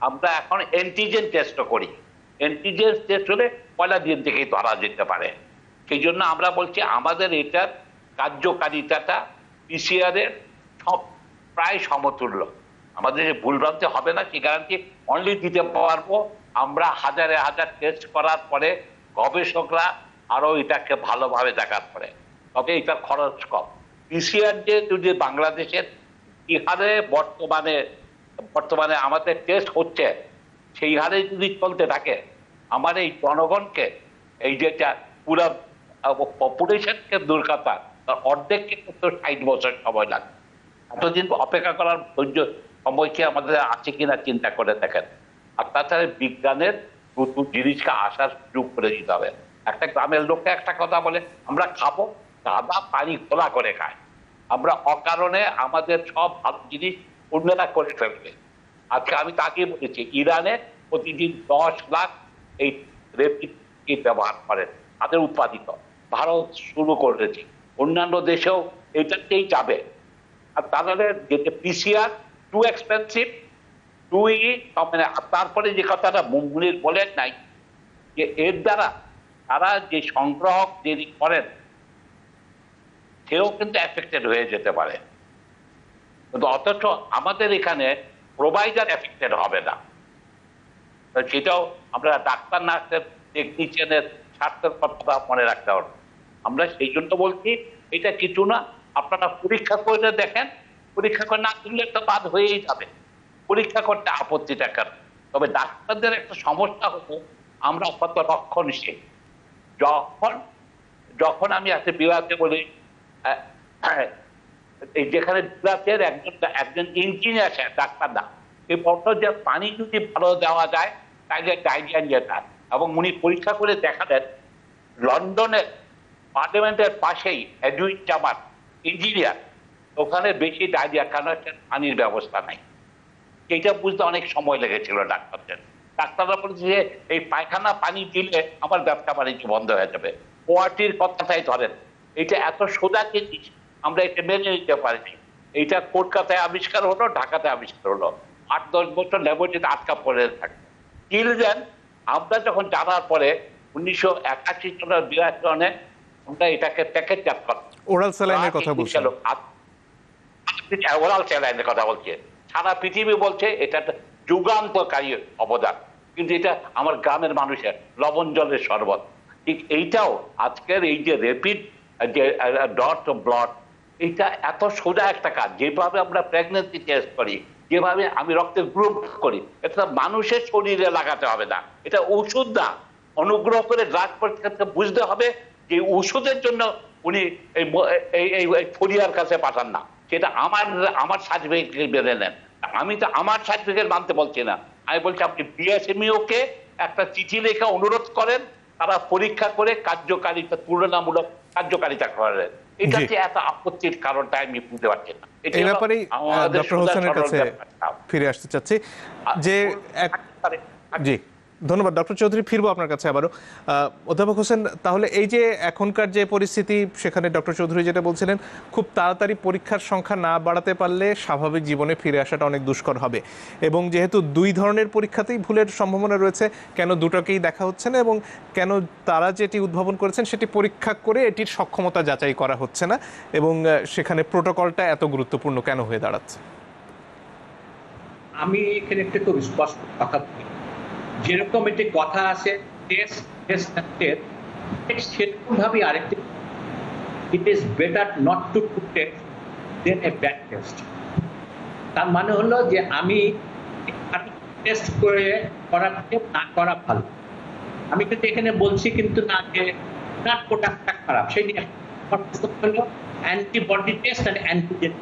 আমরা এখন অ্যান্টিজেন টেস্টও করি। অ্যান্টিজেন টেস্ট হলে পয়লা দিন থেকেই ধরা যেতে পারে। সেই জন্য আমরা বলছি আমাদের এটার কার্যকারিতাটা পিসিআর এর প্রায় সমতুল্য। আমাদের যে ভুলভ্রান্তি হবে না সে গ্যারান্টি অনলি দিতে পারবো আমরা হাজারে হাজার টেস্ট করার পরে, গবেষকরা আরো এটাকে ভালোভাবে দেখার পরে। তবে এটার খরচ কম। পিসিআর যে যদি বাংলাদেশের কি হারে বর্তমানে আমাদের টেস্ট হচ্ছে, সেই হারে যদি চলতে থাকে, আমার এই জনগণকে, এই যেটা পুরো পপুলেশনকে দুর্গাতা, তার অর্ধেককে কিন্তু 60 বছর সময় লাগে। এতদিন অপেক্ষা করার ধৈর্য সময় কি আমাদের আছে কিনা চিন্তা করে দেখেন। আর তাছাড়া বিজ্ঞানের নতুন জিনিসকে আসার সুযোগ করে দিতে হবে। একটা গ্রামের লোককে একটা কথা বলে, আমরা খাবো কাদা পানি খোলা করে খাই, আমরা অকারণে আমাদের সব ভালো জিনিস অন্যরা করে ফেলবে। আজকে আমি তাকে বলেছি, ইরানে প্রতিদিন 10 লাখ এই রেপিড কিট ব্যবহার করেন, তাদের উৎপাদিত। ভারত শুরু করেছে, অন্যান্য দেশেও এটাতেই যাবে। আর তাহলে যেটা পিসিআর টু এক্সপেন্সিভ, মানে তারপরে যে কথাটা মুনির বলেন নাই, যে এর দ্বারা তারা যে সংগ্রাহক যিনি করেন সেও কিন্তু এফেক্টেড হয়ে যেতে পারে, কিন্তু অথচ আমাদের এখানে প্রোভাইডার এফেক্টেড হবে না। সেটাও আমরা ডাক্তার, নার্সের, টেকনিশিয়ানের স্বাস্থ্যের কথা মনে রাখতে হবে। আমরা সেই জন্য বলছি এটা কিছু না, আপনারা পরীক্ষা করে দেখেন, পরীক্ষা করে না করলে তো বাদ হয়েই যাবে, পরীক্ষা করতে আপত্তিটা কেন? তবে ডাক্তারদের একটা সমস্যা হতো, আমরা কত রক্ষণশীল। যখন আমি একটা বিভাগে বলি যেখানে বিভাগের একজন ইঞ্জিনিয়ার আছে, ডাক্তার না, এই বছর যে পানি যদি ভালো দেওয়া যায় তাহলে ডায়রিয়া নিয়ে যায়, এবং উনি পরীক্ষা করে দেখালেন লন্ডনের পার্লামেন্টের পাশেই এডুইন চামার ইঞ্জিনিয়ার, ওখানে বেশি ডায়রিয়া কেন, পানির ব্যবস্থা নাই। এইটা বুঝতে অনেক সময় লেগেছিল ডাক্তারদের। ডাক্তাররা বলছে যে এই পায়খানা পানি দিলে আমার ব্যবসা বাণিজ্য বন্ধ হয়ে যাবে। ওয়াটির কথাটাই ধরেন, এটা এত সোজা জিনিস, আমরা এটা মেনে নিতে পারিনি। এইটা কলকাতায় আবিষ্কার হলো, ঢাকাতে আবিষ্কার হলো, 8-10 বছর ল্যাবরেটরিতে আটকা পড়ে থাকে। চিলড্রেন আমরা যখন জানার পরে 1981 সালের 82 সনে আমরা এটাকে প্যাকেটজাত করলাম। ওরাল স্যালাইনের কথা বলছেন? ওরাল স্যালাইনের কথা বলছে। সারা পৃথিবী বলছে এটা একটা যুগান্তকারী অবদান, কিন্তু এটা আমার গ্রামের মানুষের লবণ জলের শরবত। ঠিক এইটাও আজকের এই যে র্যাপিড যে ডট ব্লড, এটা এত সোজা একটা কাজ। যেভাবে আমরা প্রেগনেন্সি টেস্ট করি, যেভাবে আমি রক্তের গ্রুপ করি, এটা মানুষের শরীরে লাগাতে হবে না, এটা ওষুধ না। অনুগ্রহ করে ড্রাগ পরীক্ষাকে বুঝতে হবে যে ওষুধের জন্য উনি এই ফরিয়ার কাছে পাঠান না, সেটা আমার সার্টিফিকেট বেঁধে নেন। আমি তো আমার সার্টিফিকেট মানতে বলছি না, আমি বলছি আপনি বিএসএমইউকে একটা চিঠি লেখা অনুরোধ করেন, তারা পরীক্ষা করে কার্যকারিতা, তুলনামূলক কার্যকারিতা করেন। এটা যে এত আপত্তির কারণটা আমি বুঝতে পারছি না। এই ব্যাপারেই ডক্টর হোসেনের কাছে ফিরে আসতে চাচ্ছি যে জি ধন্যবাদ ডক্টর চৌধুরী, ফিরবো আপনার কাছে আবারও। অধ্যাপক হোসেন, তাহলে এই যে এখনকার যে পরিস্থিতি, সেখানে ডক্টর চৌধুরী যেটা বলছিলেন, খুব তাড়াতাড়ি পরীক্ষার সংখ্যা না বাড়াতে পারলে স্বাভাবিক জীবনে ফিরে আসাটা অনেক দুষ্কর হবে, এবং যেহেতু 2 ধরনের পরীক্ষাতেই ভুলের সম্ভাবনা রয়েছে, কেন দুটোকেই দেখা হচ্ছে না, এবং কেন তারা যেটি উদ্ভাবন করেছেন সেটি পরীক্ষা করে এটির সক্ষমতা যাচাই করা হচ্ছে না, এবং সেখানে প্রোটোকলটা এত গুরুত্বপূর্ণ কেন হয়ে দাঁড়াচ্ছে? আমি এখানে একটা খুব স্পষ্ট কথা বলি, যেরকম একটি কথা আছে সেরকম ভাবে আরেকটি, it is better not to taste than a bad taste. তার মানে হলো যে আমি টেস্ট করে করার থেকে না করা ভালো। আমি কিন্তু এখানে বলছি কিন্তু না যে ব্লাড প্রোডাক্টটা খারাপ, সেই নিয়ে হলো অ্যান্টিবডি টেস্ট আর অ্যান্টিজেন,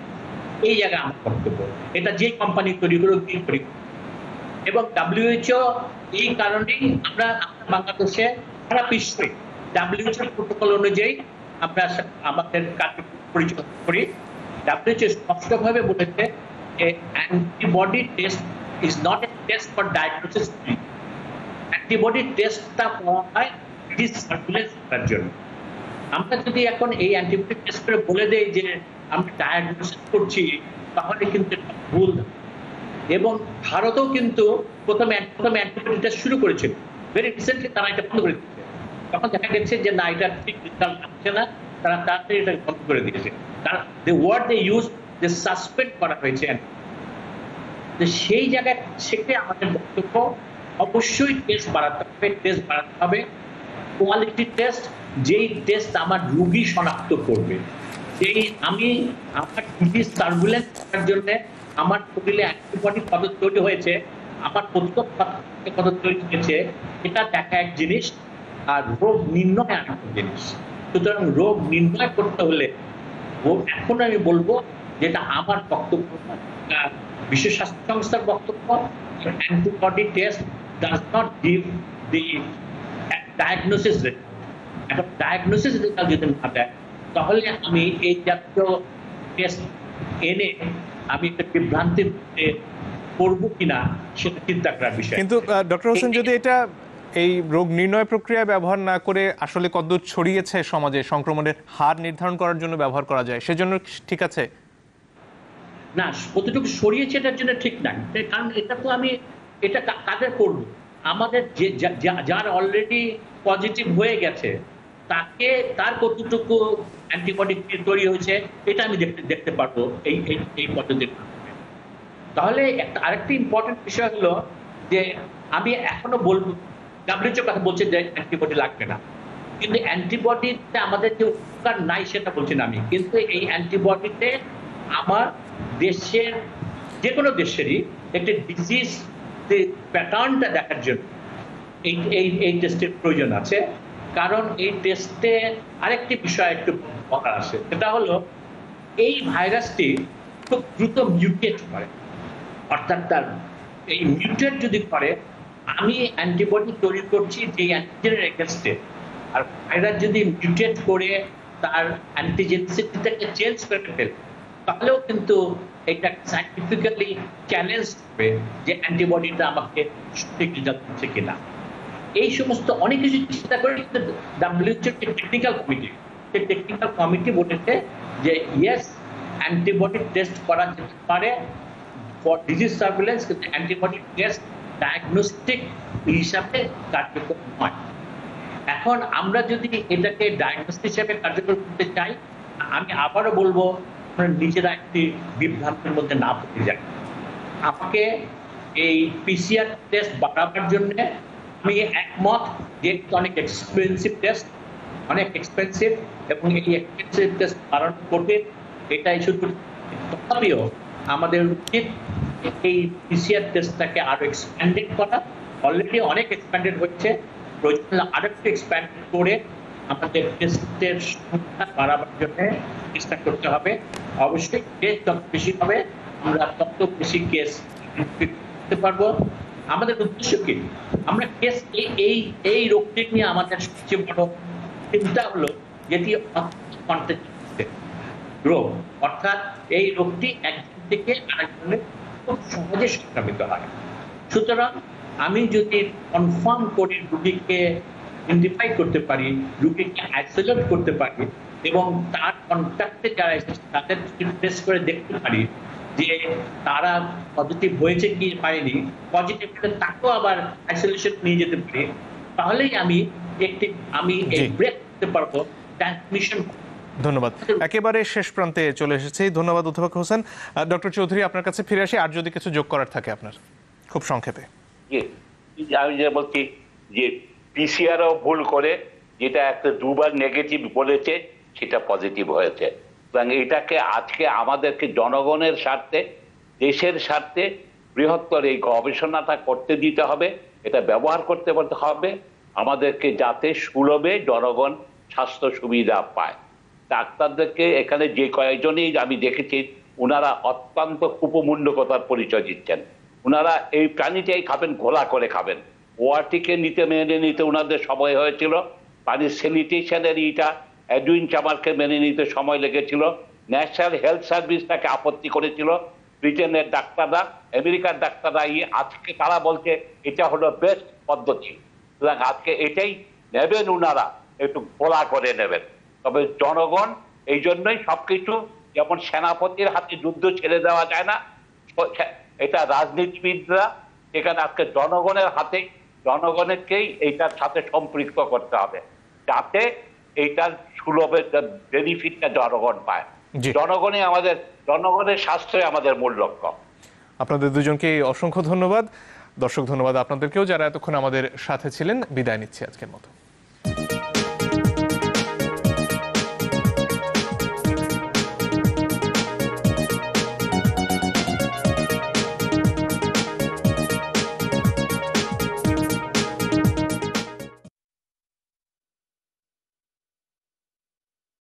এই জায়গায় আমার বক্তব্য। এটা যে কোম্পানি তৈরি করে দিয়ে করি, এবং WHO এই কারণেই আমরা বাংলাদেশে সারা বিশ্বে WHO প্রোটোকল অনুযায়ী আমরা আমাদের কাজে পরিচালনা করি। WHO স্পষ্টভাবে বলেছে যে antibody test is not a test for diagnosis. Antibody টেস্টটা করা হয় ডিজিজ সার্কুলেন্স করার জন্য। আমরা যদি এখন এই অ্যান্টিবডি টেস্ট করে বলে দেই যে আমরা ডায়াগনোসিস করছি, তাহলে কিন্তু ভুল। এবং ভারতেও কিন্তু প্রথমে অ্যান্টিবডি টেস্ট শুরু করেছিল, ভেরি রিসেন্টলি তারা এটা বন্ধ করে দিয়েছে। তখন দেখা গেছে যে না, এটা ঠিক রেজাল্ট আসছে না, তারা তাড়াতাড়ি এটা বন্ধ করে দিয়েছে। কারণ দ্য ওয়ার্ড দে ইউজ, যে সাসপেন্ড করা হয়েছে। সেই জায়গায় সেটা আমাদের বক্তব্য, অবশ্যই টেস্ট বাড়াতে হবে, কোয়ালিটি টেস্ট, যেই টেস্ট আমার রোগী শনাক্ত করবে। যেই আমি আমার ডিজিজ সার্কুলেন্স করার জন্য আমার শরীরে অ্যান্টিবডি কত তৈরি হয়েছে, আমার প্রতিরোধ কত তৈরি হয়েছে, এটা দেখা এক জিনিস, আর রোগ নির্ণয় আরেকটা জিনিস। সুতরাং রোগ নির্ণয় করতে হলে এখন আমি বলবো যেটা আমার বক্তব্য, বিশ্ব স্বাস্থ্য সংস্থার বক্তব্য, antibody test does not give the diagnosis result. এখন ডায়াগনোসিস রেজাল্ট যদি না দেয়, তাহলে আমি এই জাতীয় টেস্ট এনে আমি একটা বিভ্রান্তি করবো কিনা সেটা চিন্তা করার বিষয়। কিন্তু ডক্টর হোসেন, যদি এটা এই রোগ নির্ণয় প্রক্রিয়ায় ব্যবহার না করে আসলে কতদূর ছড়িয়েছে সমাজে, সংক্রমণের হার নির্ধারণ করার জন্য ব্যবহার করা যায়, সেজন্য ঠিক আছে? না, কতটুকু ছড়িয়েছে এটার জন্য ঠিক না, কারণ এটা তো আমি এটা কাদের করবো, আমাদের যার অলরেডি পজিটিভ হয়ে গেছে তাকে তার কতটুকু অ্যান্টিবডি তৈরি হয়েছে এটা আমি দেখতে পারবো এই পদ্ধতির মাধ্যমে। তাহলে আরেকটি ইম্পর্টেন্ট বিষয় হলো যে আমি এখনো বলবো, WHO কথা বলছে যে অ্যান্টিবডি লাগবে না, কিন্তু অ্যান্টিবডিতে আমাদের যে উপকার নাই সেটা বলছি না আমি, কিন্তু এই অ্যান্টিবডিতে আমার দেশের যে কোনো দেশেরই একটি ডিজিজ প্যাটার্নটা দেখার জন্য এই টেস্টের প্রয়োজন আছে। কারণ এই টেস্টে আরেকটি বিষয় একটু বলার আছে, সেটা হলো এই ভাইরাসটি খুব দ্রুত মিউটেট করে, অর্থাৎ তার এই মিউটেট যদি করে, আমি অ্যান্টিবডি তৈরি করছি যে অ্যান্টিজেনের এগেনস্টে, আর ভাইরাস যদি মিউটেট করে তার অ্যান্টিজেনিসিটিটাকে চেঞ্জ করে ফেলে, তাহলেও কিন্তু এটা সাইন্টিফিক্যালি চ্যালেঞ্জ হবে যে অ্যান্টিবডিটা আমাকে সঠিক রেজাল্ট দিচ্ছে কিনা। এই সমস্ত অনেক কিছু চিন্তা করে কিন্তু WHO টেকনিক্যাল কমিটি, সেই টেকনিক্যাল কমিটি বলেছে যে ইয়েস, অ্যান্টিবডি টেস্ট করা যেতে পারে ফর ডিজিজ সার্ভেলেন্স, কিন্তু অ্যান্টিবডি টেস্ট ডায়াগনস্টিক হিসাবে কার্যকর নয়। এখন আমরা যদি এটাকে ডায়াগনস্টিক হিসাবে কার্যকর করতে চাই, আমি আবারও বলবো আমরা নিজেরা একটি বিভ্রান্তির মধ্যে না পড়ে যাই। আমাকে এই PCR টেস্ট বাড়াবার জন্য আমি একমত যে অনেক এক্সপেন্সিভ টেস্ট, অনেক এক্সপেন্সিভ, এবং এই এক্সপেন্সিভ টেস্ট বাড়ানো করতে এটাই শুধু। তথাপিও আমাদের উচিত এই PCR টেস্টটাকে আরো এক্সপ্যান্ডেড করা, অলরেডি অনেক এক্সপ্যান্ডেড হচ্ছে, প্রয়োজন আরেকটু এক্সপ্যান্ডেড করে আমাদের টেস্টের সংখ্যা বাড়াবার জন্য চেষ্টা করতে হবে। অবশ্যই কেস যত বেশি হবে আমরা তত বেশি কেস করতে পারবো। আমাদের উদ্দেশ্য কি? আমরা কেস এই রোগটি নিয়ে আমাদের সবচেয়ে বড় চিন্তা হলো যেটি রোগ, অর্থাৎ এই রোগটি একজন থেকে আরেকজনের খুব সহজে সংক্রামিত হয়। সুতরাং আমি যদি কনফার্ম করে রোগীকে আইডেন্টিফাই করতে পারি, রোগীকে আইসোলেট করতে পারি, এবং তার কন্ট্যাক্টে যারা এসেছে তাদের টেস্ট করে দেখতে পারি যে তারা পজিটিভ হয়েছে কি পায়নি, পজিটিভ হলে তাকেও আবার আইসোলেশন নিয়ে যেতে পারি, তাহলেই আমি ব্রেক করতে পারবো ট্রান্সমিশন। ধন্যবাদ। একেবারে শেষ প্রান্তে চলে এসেছি। ধন্যবাদ অধ্যাপক হোসেন। ডক্টর চৌধুরী, আপনার কাছে ফিরে আসি, আর যদি কিছু যোগ করার থাকে আপনার, খুব সংক্ষেপে। আমি যে বলছি যে পিসিআরও ভুল করে, যেটা একটা দুবার নেগেটিভ বলেছে সেটা পজিটিভ হয়েছে। সুতরাং এটাকে আজকে আমাদেরকে জনগণের স্বার্থে, দেশের স্বার্থে বৃহত্তর এই গবেষণাটা করতে দিতে হবে, এটা ব্যবহার করতে হবে আমাদেরকে, যাতে সুলভে জনগণ স্বাস্থ্য সুবিধা পায়। ডাক্তারদেরকে এখানে যে কয়েকজনই আমি দেখেছি, ওনারা অত্যন্ত উপমূল্যকতার পরিচয় দিচ্ছেন। ওনারা এই প্রাণীটাই খাবেন, ঘোলা করে খাবেন। ওয়ার্টিকে মেনে নিতে ওনাদের সময় হয়েছিল, পানির স্যানিটেশনের এডুইন চামারকে মেনে নিতে সময় লেগেছিল, ন্যাশনাল হেলথ সার্ভিস তাকে আপত্তি করেছিল, ব্রিটেনের ডাক্তাররা, আমেরিকার ডাক্তাররা, আজকে তারা বলছে এটা হলো বেস্ট পদ্ধতি। সুতরাং আজকে এটাই নেবেন, ওনারা একটু ঘোলা করে নেবেন। তবে জনগণ, এই জন্যই সবকিছু, যেমন সেনাপতির হাতে যুদ্ধ ছেড়ে দেওয়া যায় না, এটা রাজনীতিবিদরা এখানে আজকে জনগণের হাতে, জনগণকেই এইটার সাথে সম্পৃক্ত করতে হবে, যাতে এইটার সুলভের বেনিফিটটা জনগণ পায়। জনগণের স্বাস্থ্যই আমাদের মূল লক্ষ্য। আপনাদের দুজনকে অসংখ্য ধন্যবাদ। দর্শক, ধন্যবাদ আপনাদেরকেও যারা এতক্ষণ আমাদের সাথে ছিলেন। বিদায় নিচ্ছি আজকের মতো।